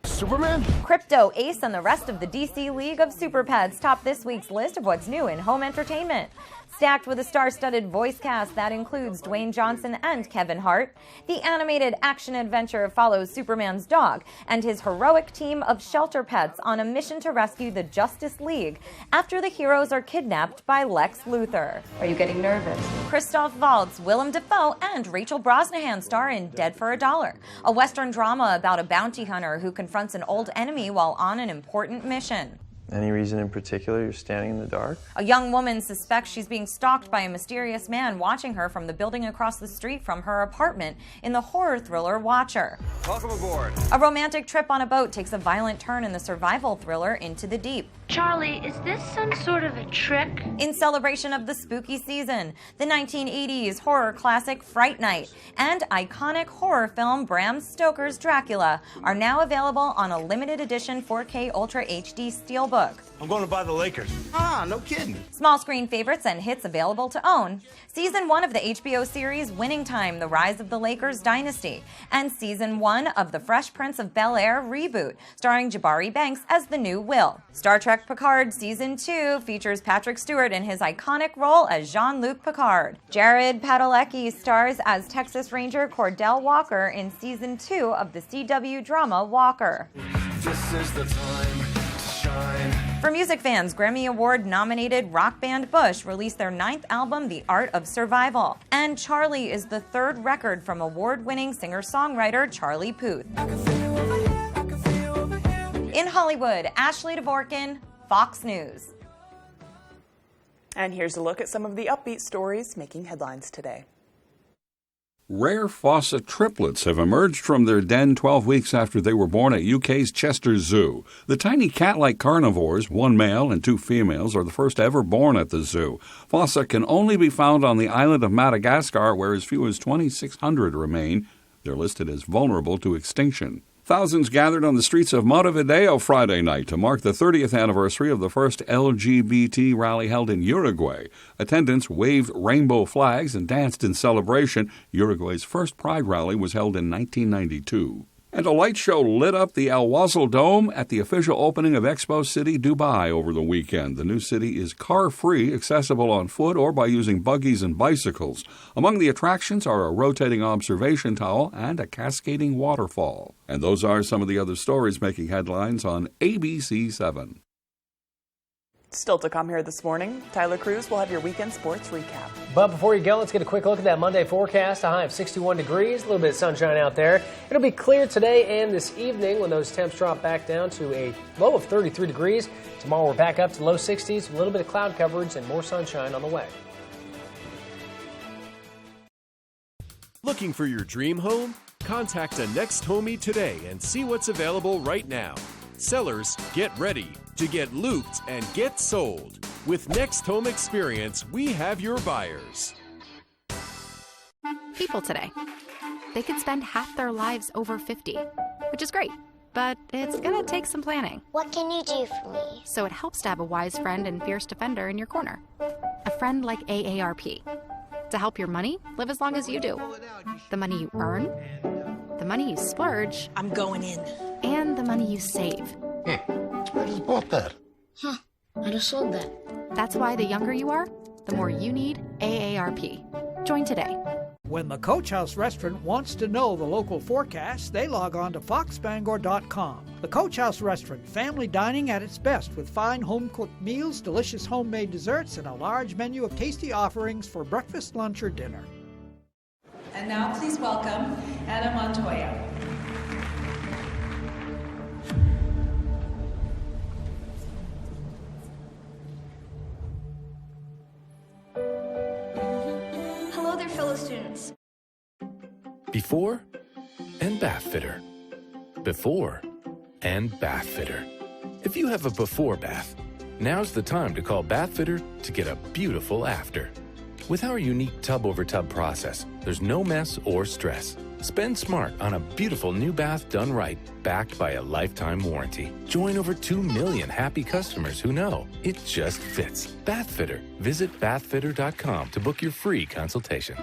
Speaker 14: Superman? Crypto, Ace, and the rest of the DC League of Super Pets top this week's list of what's new in home entertainment. Stacked with a star-studded voice cast that includes Dwayne Johnson and Kevin Hart, the animated action-adventure follows Superman's dog and his heroic team of shelter pets on a mission to rescue the Justice League after the heroes are kidnapped by Lex Luthor. Are you getting nervous? Christoph Waltz, Willem Dafoe, and Rachel Brosnahan star in Dead for a Dollar, a Western drama about a bounty hunter who confronts an old enemy while on an important mission.
Speaker 15: Any reason in particular you're standing in the dark?
Speaker 14: A young woman suspects she's being stalked by a mysterious man watching her from the building across the street from her apartment in the horror thriller Watcher.
Speaker 17: Welcome aboard.
Speaker 14: A romantic trip on a boat takes a violent turn in the survival thriller Into the Deep.
Speaker 8: Charlie, is this some sort of a trick?
Speaker 14: In celebration of the spooky season, the 1980s horror classic Fright Night and iconic horror film Bram Stoker's Dracula are now available on a limited edition 4K Ultra HD Steelbook.
Speaker 17: I'm going to buy the Lakers. Ah, no kidding.
Speaker 14: Small screen favorites and hits available to own. Season 1 of the HBO series Winning Time, The Rise of the Lakers Dynasty, and Season 1 of The Fresh Prince of Bel-Air reboot, starring Jabari Banks as the new Will. Star Trek Picard Season 2 features Patrick Stewart in his iconic role as Jean-Luc Picard. Jared Padalecki stars as Texas Ranger Cordell Walker in Season 2 of the CW drama Walker.
Speaker 20: This is the time to shine.
Speaker 14: For music fans, Grammy Award-nominated rock band Bush released their 9th album, The Art of Survival. And Charlie is the 3rd record from award-winning singer-songwriter Charlie Puth. In Hollywood, Ashley Dvorkin, Fox News.
Speaker 3: And here's a look at some of the upbeat stories making headlines today.
Speaker 1: Rare fossa triplets have emerged from their den 12 weeks after they were born at UK's Chester Zoo. The tiny cat-like carnivores, 1 male and 2 females, are the first ever born at the zoo. Fossa can only be found on the island of Madagascar, where as few as 2,600 remain. They're listed as vulnerable to extinction. Thousands gathered on the streets of Montevideo Friday night to mark the 30th anniversary of the first Lgbt rally held in Uruguay. Attendants waved rainbow flags and danced in celebration. Uruguay's first Pride rally was held in 1992. And a light show lit up the Al Wasl Dome at the official opening of Expo City, Dubai over the weekend. The new city is car-free, accessible on foot or by using buggies and bicycles. Among the attractions are a rotating observation tower and a cascading waterfall. And those are some of the other stories making headlines on ABC 7.
Speaker 3: Still to come here this morning, Tyler Cruz will have your weekend sports recap.
Speaker 2: But before you go, let's get a quick look at that Monday forecast. A high of 61 degrees, a little bit of sunshine out there. It'll be clear today and this evening when those temps drop back down to a low of 33 degrees. Tomorrow we're back up to low 60s, a little bit of cloud coverage and more sunshine on the way.
Speaker 18: Looking for your dream home? Contact a Next Homie today and see what's available right now. Sellers, get ready to get looped and get sold. With Next Home Experience, we have your buyers.
Speaker 23: People today, they could spend half their lives over 50, which is great, but it's gonna take some planning.
Speaker 32: What can you do for me?
Speaker 23: So it helps to have a wise friend and fierce defender in your corner. A friend like AARP. To help your money live as long as you do. The money you earn, the money you splurge.
Speaker 12: I'm going in.
Speaker 23: And the money you save.
Speaker 32: I just bought that. Huh, I just sold that.
Speaker 23: That's why the younger you are, the more you need AARP. Join today.
Speaker 12: When the Coach House Restaurant wants to know the local forecast, they log on to foxbangor.com. The Coach House Restaurant, family dining at its best with fine home-cooked meals, delicious homemade desserts, and a large menu of tasty offerings for breakfast, lunch, or dinner.
Speaker 24: And now please welcome Anna Montoya.
Speaker 32: Hello there, fellow students.
Speaker 25: Before and bath fitter. Before and bath fitter. If you have a before bath, now's the time to call Bath Fitter to get a beautiful after. With our unique tub-over-tub process, there's no mess or stress. Spend smart on a beautiful new bath done right, backed by a lifetime warranty. Join over 2 million happy customers who know it just fits. Bath Fitter. Visit bathfitter.com to book your free consultation.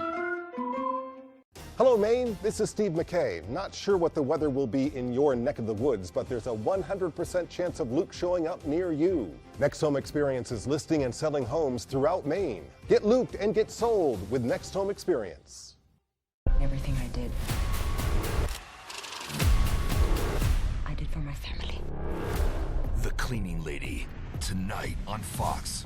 Speaker 5: Hello, Maine. This is Steve McKay. Not sure what the weather will be in your neck of the woods, but there's a 100% chance of Luke showing up near you. Next Home Experience is listing and selling homes throughout Maine. Get looped and get sold with Next Home Experience.
Speaker 7: Everything I did for my family.
Speaker 16: The Cleaning Lady, tonight on Fox.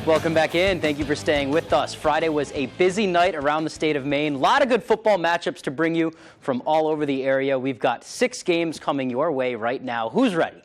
Speaker 19: Welcome back in. Thank you for staying with us. Friday was a busy night around the state of Maine. A lot of good football matchups to bring you from all over the area. We've got 6 games coming your way right now. Who's ready?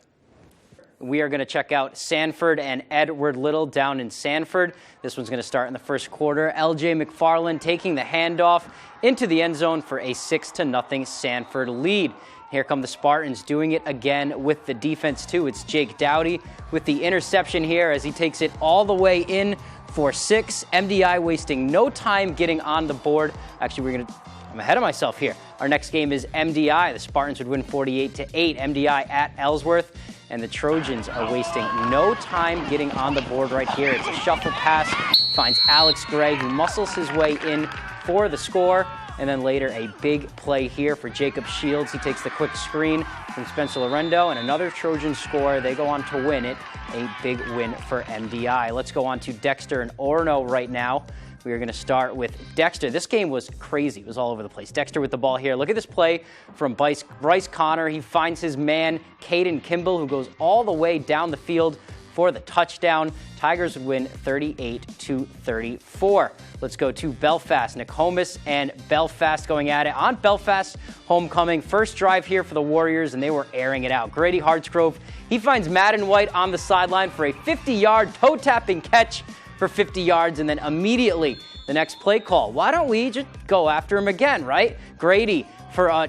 Speaker 19: We are going to check out Sanford and Edward Little down in Sanford. This one's going to start in the first quarter. LJ McFarland taking the handoff into the end zone for a 6-0 Sanford lead. Here come the Spartans doing it again with the defense, too. It's Jake Dowdy with the interception here as he takes it all the way in for 6. MDI wasting no time getting on the board. Actually, I'm ahead of myself here. Our next game is MDI. The Spartans would win 48-8. MDI at Ellsworth. And the Trojans are wasting no time getting on the board right here. It's a shuffle pass. Finds Alex Gray, who muscles his way in for the score. And then later, a big play here for Jacob Shields. He takes the quick screen from Spencer Lorendo, and another Trojan score. They go on to win it. A big win for MDI. Let's go on to Dexter and Orono right now. We are going to start with Dexter. This game was crazy. It was all over the place. Dexter with the ball here. Look at this play from Bryce Connor. He finds his man, Caden Kimball, who goes all the way down the field for the touchdown. Tigers would win 38-34. Let's go to Belfast. Nokomis and Belfast going at it on Belfast homecoming. First drive here for the Warriors, and they were airing it out. Grady Hartsgrove, he finds Madden White on the sideline for a 50-yard toe-tapping catch for 50 yards, and then immediately the next play call. Why don't we just go after him again, right? Grady for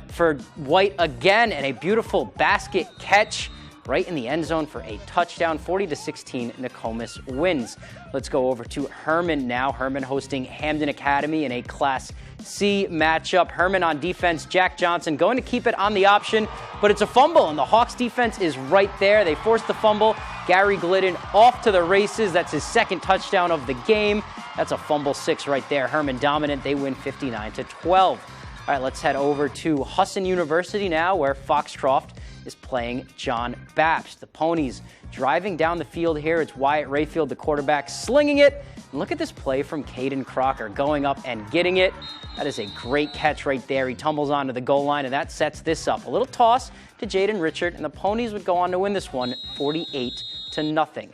Speaker 19: White again, and a beautiful basket catch right in the end zone for a touchdown. 40-16, Nokomis wins. Let's go over to Herman now. Herman hosting Hamden Academy in a Class C matchup. Herman on defense, Jack Johnson going to keep it on the option, but it's a fumble, and the Hawks defense is right there. They force the fumble. Gary Glidden off to the races. That's his second touchdown of the game. That's a fumble 6 right there. Herman dominant. They win 59-12. All right, let's head over to Husson University now, where Foxcroft is playing John Bapst. The Ponies driving down the field here. It's Wyatt Rayfield, the quarterback, slinging it. And look at this play from Caden Crocker going up and getting it. That is a great catch right there. He tumbles onto the goal line, and that sets this up. A little toss to Jaden Richard, and the Ponies would go on to win this one 48-0.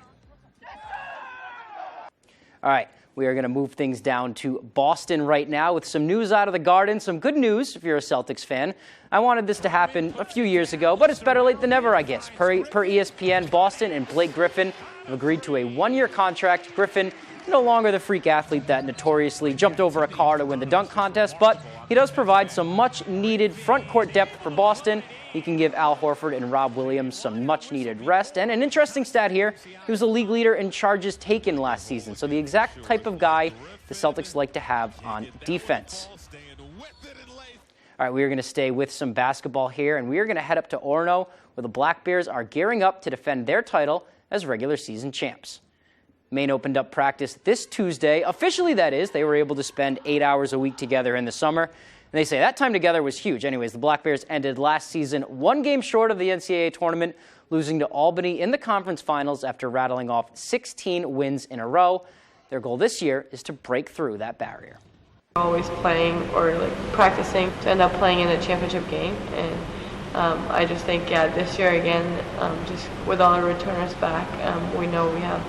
Speaker 19: All right. We are going to move things down to Boston right now with some news out of the Garden. Some good news if you're a Celtics fan. I wanted this to happen a few years ago, but it's better late than never, I guess. Per ESPN, Boston and Blake Griffin have agreed to a 1-year contract. Griffin, no longer the freak athlete that notoriously jumped over a car to win the dunk contest, but he does provide some much-needed front-court depth for Boston. He can give Al Horford and Rob Williams some much-needed rest. And an interesting stat here, he was a league leader in charges taken last season, so the exact type of guy the Celtics like to have on defense. All right, we are going to stay with some basketball here, and we are going to head up to Orono, where the Black Bears are gearing up to defend their title as regular season champs. Maine opened up practice this Tuesday. Officially, that is. They were able to spend 8 hours a week together in the summer. And they say that time together was huge. Anyways, the Black Bears ended last season 1 game short of the NCAA tournament, losing to Albany in the conference finals after rattling off 16 wins in a row. Their goal this year is to break through that barrier.
Speaker 21: Always playing or practicing to end up playing in a championship game. And I just think, this year again, just with all our returners back, we know we have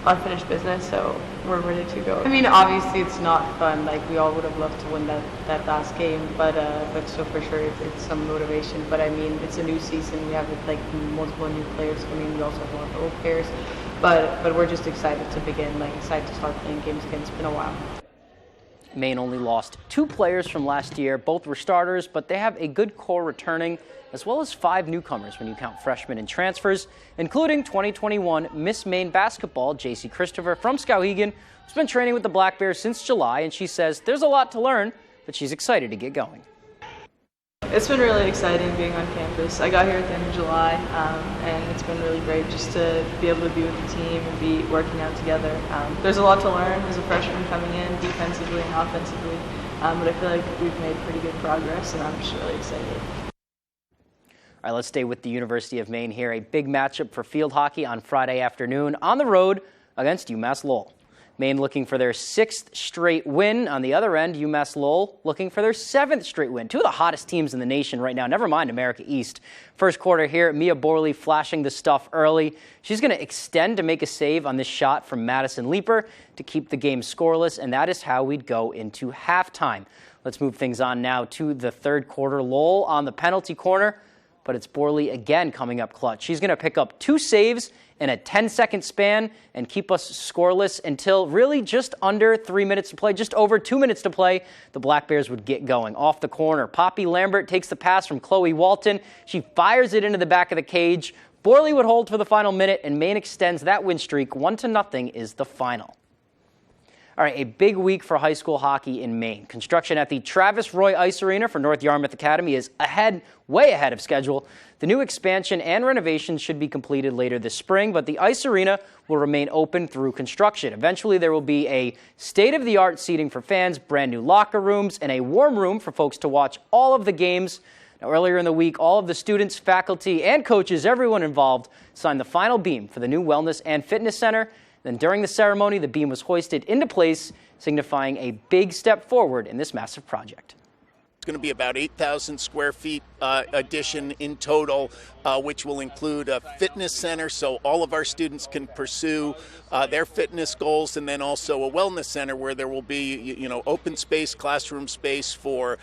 Speaker 21: unfinished business, so we're ready to go.
Speaker 22: I mean, obviously it's not fun. We all would have loved to win that last game, but still for sure it's some motivation. But I mean, it's a new season. We have multiple new players coming. We also have a lot of old players, but we're just excited to begin. Excited to start playing games again. It's been a while.
Speaker 19: Maine only lost 2 players from last year. Both were starters, but they have a good core returning, as well as 5 newcomers when you count freshmen and transfers, including 2021 Miss Maine basketball, JC Christopher from Skowhegan, who's been training with the Black Bears since July, and she says there's a lot to learn, but she's excited to get going.
Speaker 21: It's been really exciting being on campus. I got here at the end of July, and it's been really great just to be able to be with the team and be working out together. There's a lot to learn as a freshman coming in, defensively and offensively, but I feel like we've made pretty good progress, and I'm just really excited.
Speaker 19: All right, let's stay with the University of Maine here. A big matchup for field hockey on Friday afternoon on the road against UMass Lowell. Maine looking for their 6th straight win. On the other end, UMass Lowell looking for their 7th straight win. Two of the hottest teams in the nation right now, never mind America East. First quarter here, Mia Borley flashing the stuff early. She's going to extend to make a save on this shot from Madison Leeper to keep the game scoreless, and that is how we'd go into halftime. Let's move things on now to the third quarter. Lowell on the penalty corner, but it's Borley again coming up clutch. She's going to pick up 2 saves in a 10-second span and keep us scoreless until really just under 3 minutes to play, just over 2 minutes to play. The Black Bears would get going. Off the corner, Poppy Lambert takes the pass from Chloe Walton. She fires it into the back of the cage. Borley would hold for the final minute, and Maine extends that win streak. 1-0 is the final. All right, a big week for high school hockey in Maine. Construction at the Travis Roy Ice Arena for North Yarmouth Academy is way ahead of schedule. The new expansion and renovations should be completed later this spring, but the ice arena will remain open through construction. Eventually, there will be a state-of-the-art seating for fans, brand new locker rooms, and a warm room for folks to watch all of the games. Now, earlier in the week, all of the students, faculty, and coaches, everyone involved, signed the final beam for the new Wellness and Fitness Center. Then during the ceremony, the beam was hoisted into place, signifying a big step forward in this massive project.
Speaker 4: It's going to be about 8,000 square feet addition in total, which will include a fitness center so all of our students can pursue their fitness goals, and then also a wellness center where there will be, open space, classroom space for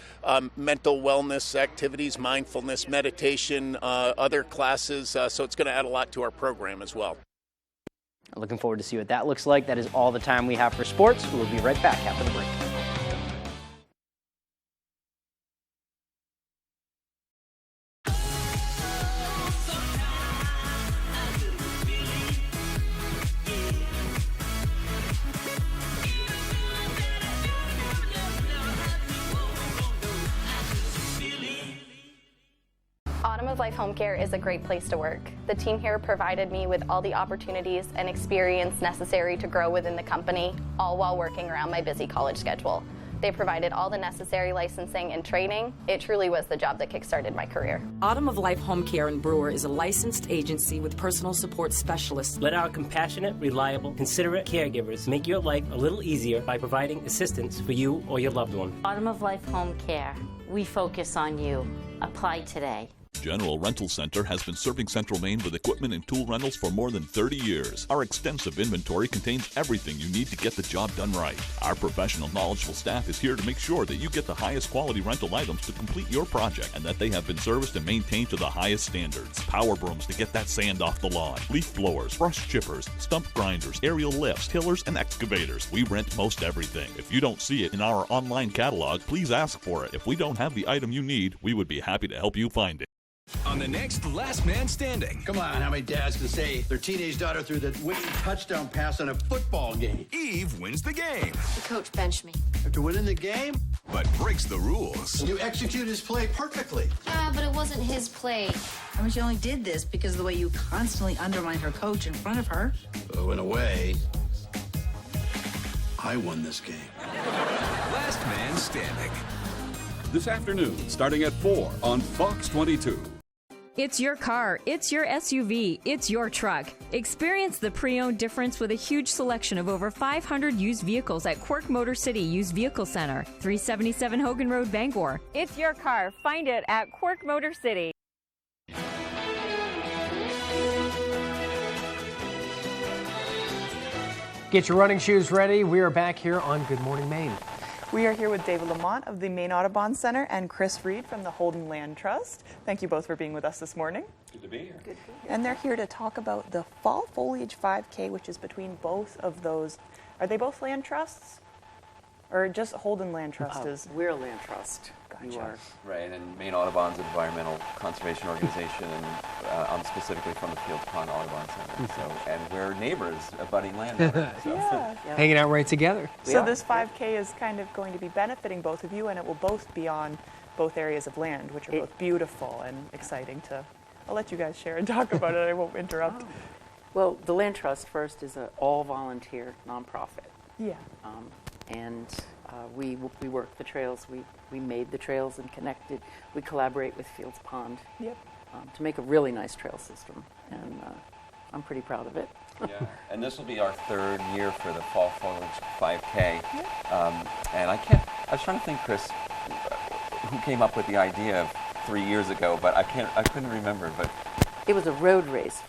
Speaker 4: mental wellness activities, mindfulness, meditation, other classes. So it's going to add a lot to our program as well.
Speaker 19: Looking forward to see what that looks like. That is all the time we have for sports. We will be right back after the break.
Speaker 6: Autumn of Life Home Care is a great place to work. The team here provided me with all the opportunities and experience necessary to grow within the company, all while working around my busy college schedule. They provided all the necessary licensing and training. It truly was the job that kickstarted my career.
Speaker 9: Autumn of Life Home Care in Brewer is a licensed agency with personal support specialists.
Speaker 10: Let our compassionate, reliable, considerate caregivers make your life a little easier by providing assistance for you or your loved one.
Speaker 11: Autumn of Life Home Care. We focus on you. Apply today.
Speaker 13: General Rental Center has been serving Central Maine with equipment and tool rentals for more than 30 years. Our extensive inventory contains everything you need to get the job done right. Our professional, knowledgeable staff is here to make sure that you get the highest quality rental items to complete your project and that they have been serviced and maintained to the highest standards. Power brooms to get that sand off the lawn, leaf blowers, brush chippers, stump grinders, aerial lifts, tillers, and excavators. We rent most everything. If you don't see it in our online catalog, please ask for it. If we don't have the item you need, we would be happy to help you find it.
Speaker 16: On the next Last Man Standing.
Speaker 26: Come on, how many dads can say their teenage daughter threw the winning touchdown pass on a football game?
Speaker 16: Eve wins the game.
Speaker 27: The coach benched me.
Speaker 26: After winning the game?
Speaker 16: But breaks the rules.
Speaker 26: You execute his play perfectly.
Speaker 27: Yeah, but it wasn't his play.
Speaker 28: I mean, she only did this because of the way you constantly undermine her coach in front of her.
Speaker 26: So in a way, I won this game.
Speaker 16: Last Man Standing.
Speaker 1: This afternoon, starting at 4 on Fox 22.
Speaker 29: It's your car, it's your SUV, it's your truck. Experience the pre-owned difference with a huge selection of over 500 used vehicles at Quirk Motor City Used Vehicle Center, 377 Hogan Road, Bangor. It's your car. Find it at Quirk Motor City.
Speaker 2: Get your running shoes ready. We are back here on Good Morning Maine.
Speaker 3: We are here with David Lamont of the Maine Audubon Center and Chris Reed from the Holden Land Trust. Thank you both for being with us this morning.
Speaker 1: Good to be here.
Speaker 3: Good to be here. And they're here to talk about the Fall Foliage 5K, which is between both of those. Are they both land trusts? Or just Holden Land Trust is?
Speaker 30: We're a land trust.
Speaker 3: Gotcha.
Speaker 30: You are.
Speaker 31: Right, and Maine Audubon's an environmental conservation organization, and I'm specifically from the Fields Pond Audubon Center. And we're neighbors, budding landowners.
Speaker 3: Yeah.
Speaker 2: Hanging out right together.
Speaker 3: So this 5K is kind of going to be benefiting both of you, and it will both be on both areas of land, which are both beautiful and exciting to. I'll let you guys share and talk about it. I won't interrupt.
Speaker 22: Well, the Land Trust first is an all-volunteer nonprofit.
Speaker 3: Yeah.
Speaker 22: And we work the trails. We made the trails and connected. We collaborate with Fields Pond.
Speaker 3: Yep.
Speaker 22: To make a really nice trail system, and I'm pretty proud of it.
Speaker 31: Yeah, and this will be our 3rd year for the Fall Foliage 5K. And I was trying to think, Chris, who came up with the idea of 3 years ago, but I couldn't remember. But
Speaker 22: it was a road race,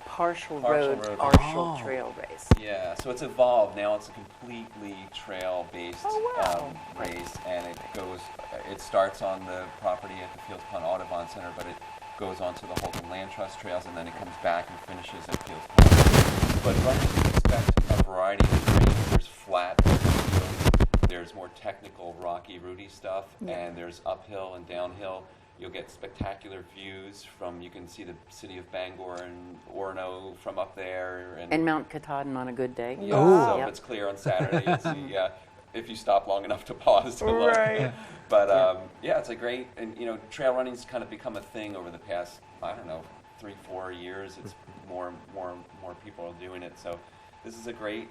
Speaker 22: partial road, partial trail race.
Speaker 31: Yeah, so it's evolved now. It's a completely trail-based race, and it starts on the property at the Fields Pond Audubon Center, but it goes on to the Holden Land Trust trails, and then it comes back and finishes at Fields Pond. But runners can expect a variety of terrain. There's flat fields, there's more technical, rocky, rooty stuff, and there's uphill and downhill. You'll get spectacular views from, you can see the city of Bangor and Orono from up there.
Speaker 22: And Mount Katahdin on a good day.
Speaker 31: Yeah, so if it's clear on Saturday, you'll see, if you stop long enough to pause to look. But it's a great, and trail running's kind of become a thing over the past, 3-4 years. It's more people are doing it. So this is a great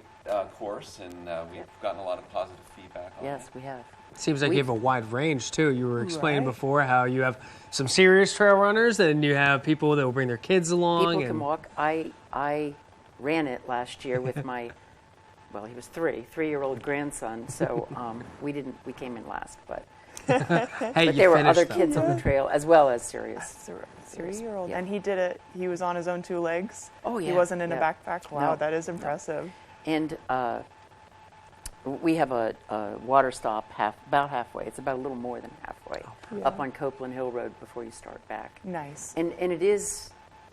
Speaker 31: course, and we've gotten a lot of positive feedback on it.
Speaker 22: Yes, we have.
Speaker 2: Seems like you have a wide range, too. You were explaining before how you have some serious trail runners, and you have people that will bring their kids along.
Speaker 22: People can walk. I ran it last year with my, well, he was 3-year-old grandson, so we came in last, but there were other kids on the trail as well as serious.
Speaker 3: 3-year-old, and he did it. He was on his own 2 legs.
Speaker 22: Oh yeah,
Speaker 3: he wasn't in a backpack. Wow,
Speaker 22: no,
Speaker 3: that is impressive.
Speaker 22: No. And we have a water stop about halfway. It's about a little more than halfway up on Copeland Hill Road before you start back.
Speaker 3: Nice.
Speaker 22: And it is,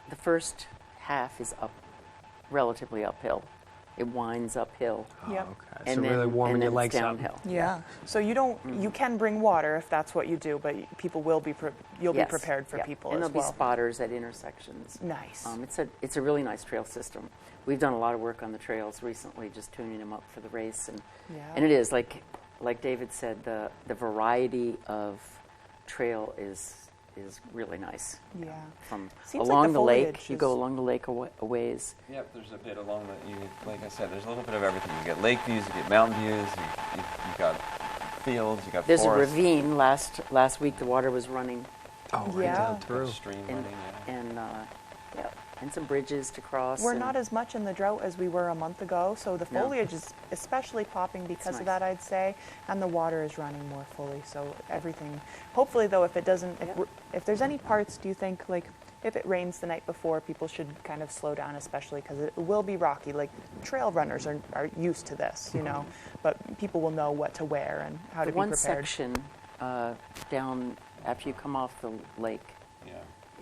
Speaker 22: the first half is relatively uphill. It winds uphill.
Speaker 3: Yep.
Speaker 2: Okay. So really warming your legs
Speaker 22: downhill.
Speaker 2: up.
Speaker 3: Yeah. So you can bring water if that's what you do, but people will be you'll be prepared for people
Speaker 22: and
Speaker 3: as well.
Speaker 22: And there'll be spotters at intersections.
Speaker 3: Nice.
Speaker 22: It's a really nice trail system. We've done a lot of work on the trails recently, just tuning them up for the race, and it is like David said, the variety of trail is really nice.
Speaker 3: Yeah.
Speaker 22: From
Speaker 3: Seems
Speaker 22: along
Speaker 3: like
Speaker 22: the lake, you go along the lake a ways.
Speaker 31: Yep, there's a bit along like I said, there's a little bit of everything. You get lake views, you get mountain views, you've got fields, you got
Speaker 22: There's
Speaker 31: forests.
Speaker 22: a ravine. Last week the water was running.
Speaker 31: Down through. Stream running,
Speaker 22: and some bridges to cross.
Speaker 3: We're not as much in the drought as we were a month ago, so the foliage is especially popping because of that, I'd say, and the water is running more fully, so everything. Hopefully, though, if it doesn't, if there's any parts, do you think, like, if it rains the night before, people should kind of slow down, especially because it will be rocky. Like, trail runners are used to this, but people will know what to wear and how to be prepared.
Speaker 22: One section down after you come off the lake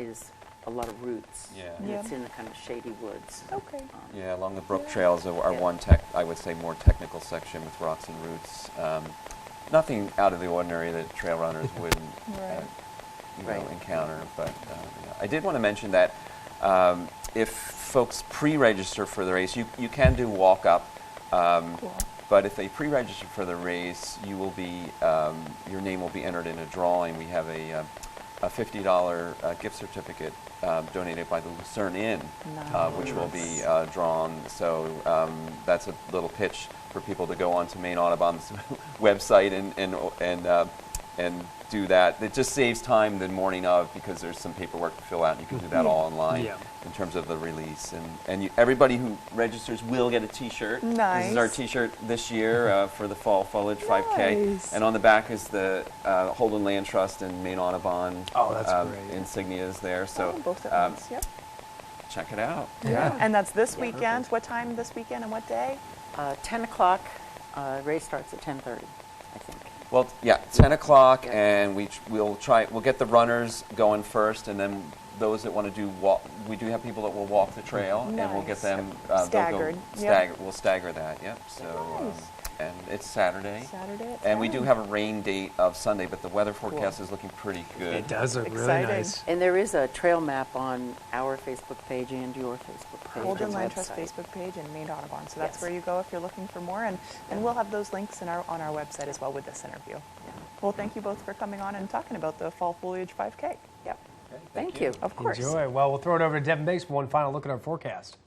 Speaker 22: is a lot of roots. And it's in the kind of shady woods.
Speaker 3: Okay.
Speaker 31: Along the brook trails are one I would say more technical section with rocks and roots. Nothing out of the ordinary that trail runners wouldn't encounter. But I did want to mention that if folks pre-register for the race, you can do walk up.
Speaker 3: Cool.
Speaker 31: But if they pre-register for the race, you will be your name will be entered in a drawing. We have a $50 gift certificate donated by the Lucerne Inn, which will be drawn. So that's a little pitch for people to go onto Maine Audubon's website and do that. It just saves time the morning of, because there's some paperwork to fill out, and you can do that all online in terms of the release. And everybody who registers will get a T-shirt.
Speaker 3: Nice.
Speaker 31: This is our T-shirt this year for the Fall Foliage 5K. And on the back is the Holden Land Trust and Maine Audubon insignias there. So
Speaker 3: both at once,
Speaker 31: check it out.
Speaker 3: And that's this weekend. What time this weekend and what day?
Speaker 22: 10 o'clock. Race starts at 10:30, I think.
Speaker 31: Well, 10 o'clock, and we'll get the runners going first, and then those that want to do walk, we do have people that will walk the trail, and we'll get them
Speaker 3: staggered.
Speaker 31: We'll stagger that. So and it's Saturday.
Speaker 3: At
Speaker 31: and we do have a rain date of Sunday, but the weather forecast is looking pretty good.
Speaker 2: It does look really nice.
Speaker 22: And there is a trail map on our Facebook page and your Facebook page.
Speaker 3: Holden Land Trust Facebook page and Maine Audubon. So that's where you go if you're looking for more. And we'll have those links on our website as well with this interview. Well, thank you both for coming on and talking about the Fall Foliage 5K. Yep.
Speaker 2: Thank you.
Speaker 3: Of course.
Speaker 2: Enjoy. Well, we'll throw it over to Devin Bakes for one final look at our forecast.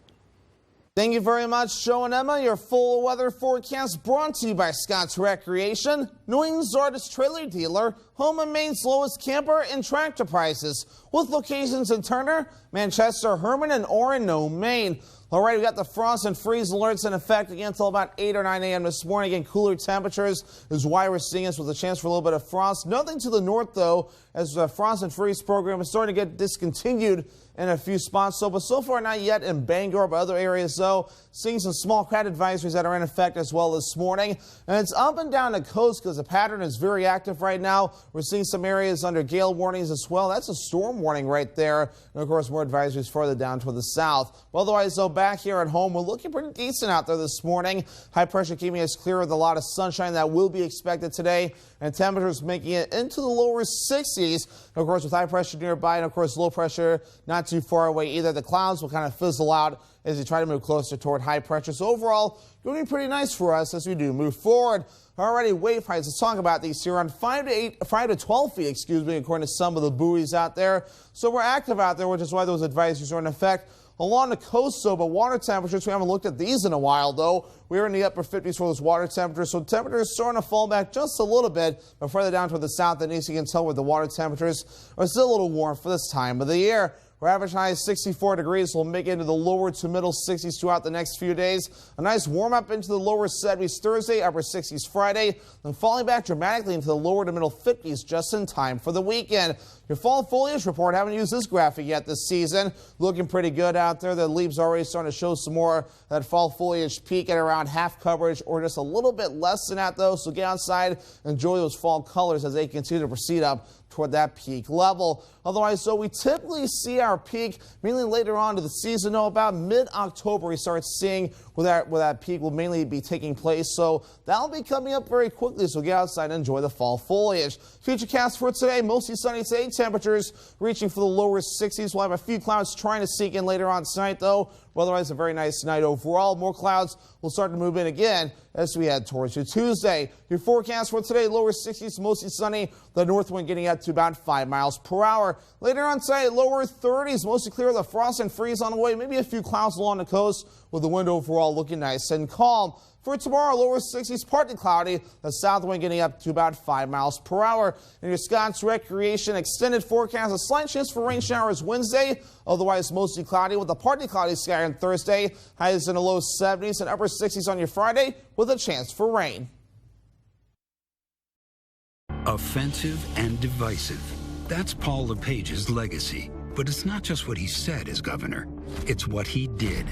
Speaker 8: Thank you very much, Joe and Emma. Your full weather forecast brought to you by Scott's Recreation, New England's largest trailer dealer, home of Maine's lowest camper and tractor prices, with locations in Turner, Manchester, Herman, and Orono, Maine. All right, we got the frost and freeze alerts in effect again until about 8 or 9 a.m. this morning. Again, cooler temperatures is why we're seeing this with a chance for a little bit of frost. Nothing to the north, though, as the frost and freeze program is starting to get discontinued in a few spots. But so far not yet in Bangor, but other areas, though, seeing some small crowd advisories that are in effect as well this morning. And it's up and down the coast because the pattern is very active right now. We're seeing some areas under gale warnings as well. That's a storm warning right there. And, of course, more advisories further down toward the south. Well, otherwise, though, back here at home, we're looking pretty decent out there this morning. High pressure keeping us clear with a lot of sunshine that will be expected today. And temperatures making it into the lower 60s. And, of course, with high pressure nearby and, of course, low pressure not too far away either. The clouds will kind of fizzle out as you try to move closer toward high pressure. So overall, going to be pretty nice for us as we do move forward. Alrighty, wave heights. Let's talk about these here. On 5 to 12 feet, according to some of the buoys out there. So we're active out there, which is why those advisories are in effect along the coast. So, but water temperatures, we haven't looked at these in a while, though. We're in the upper 50s for those water temperatures. So temperatures starting to fall back just a little bit, but further down toward the south and east, you can tell where the water temperatures are still a little warm for this time of the year. Our average high is 64 degrees. We'll make it into the lower to middle 60s throughout the next few days. A nice warm up into the lower 70s Thursday, upper 60s Friday, then falling back dramatically into the lower to middle 50s just in time for the weekend. Your fall foliage report, haven't used this graphic yet this season. Looking pretty good out there. The leaves already starting to show some more that fall foliage peak at around half coverage or just a little bit less than that, though. So get outside, enjoy those fall colors as they continue to proceed up toward that peak level. Otherwise, so we typically see our peak mainly later on to the season. No, about mid-October we start seeing where that peak will mainly be taking place. So that'll be coming up very quickly. So get outside and enjoy the fall foliage. Futurecast for today, mostly sunny today. Temperatures reaching for the lower 60s. We'll have a few clouds trying to sneak in later on tonight, though. Otherwise, a very nice night overall. More clouds will start to move in again as we head towards your Tuesday. Your forecast for today, lower 60s, mostly sunny. The north wind getting up to about 5 miles per hour. Later on tonight, lower 30s, mostly clear. The frost and freeze on the way. Maybe a few clouds along the coast with the wind overall looking nice and calm. For tomorrow, lower 60s, partly cloudy. The south wind getting up to about 5 miles per hour. In your Scott's Recreation extended forecast, a slight chance for rain showers Wednesday. Otherwise, mostly cloudy with a partly cloudy sky on Thursday. Highs in the low 70s and upper 60s on your Friday with a chance for rain.
Speaker 12: Offensive and divisive. That's Paul LePage's legacy. But it's not just what he said as governor. It's what he did.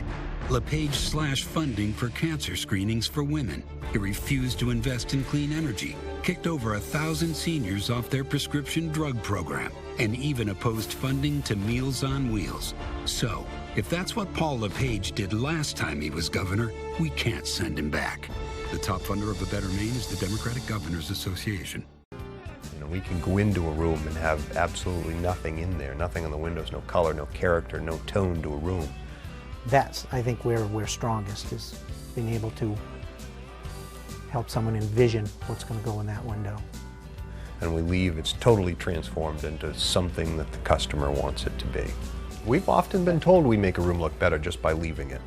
Speaker 12: LePage slashed funding for cancer screenings for women. He refused to invest in clean energy, kicked over 1,000 seniors off their prescription drug program, and even opposed funding to Meals on Wheels. So, if that's what Paul LePage did last time he was governor, we can't send him back. The top funder of A Better Maine is the Democratic Governors Association.
Speaker 14: We can go into a room and have absolutely nothing in there, nothing on the windows, no color, no character, no tone to a room.
Speaker 15: That's, I think, where we're strongest, is being able to help someone envision what's going to go in that window.
Speaker 14: And we leave, it's totally transformed into something that the customer wants it to be. We've often been told we make a room look better just by leaving it.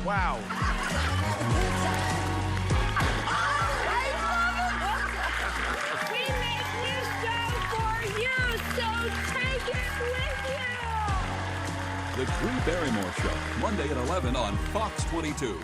Speaker 17: Wow.
Speaker 18: We make new show for you, so take it with you.
Speaker 1: The Drew Barrymore Show, Monday at 11 on Fox 22.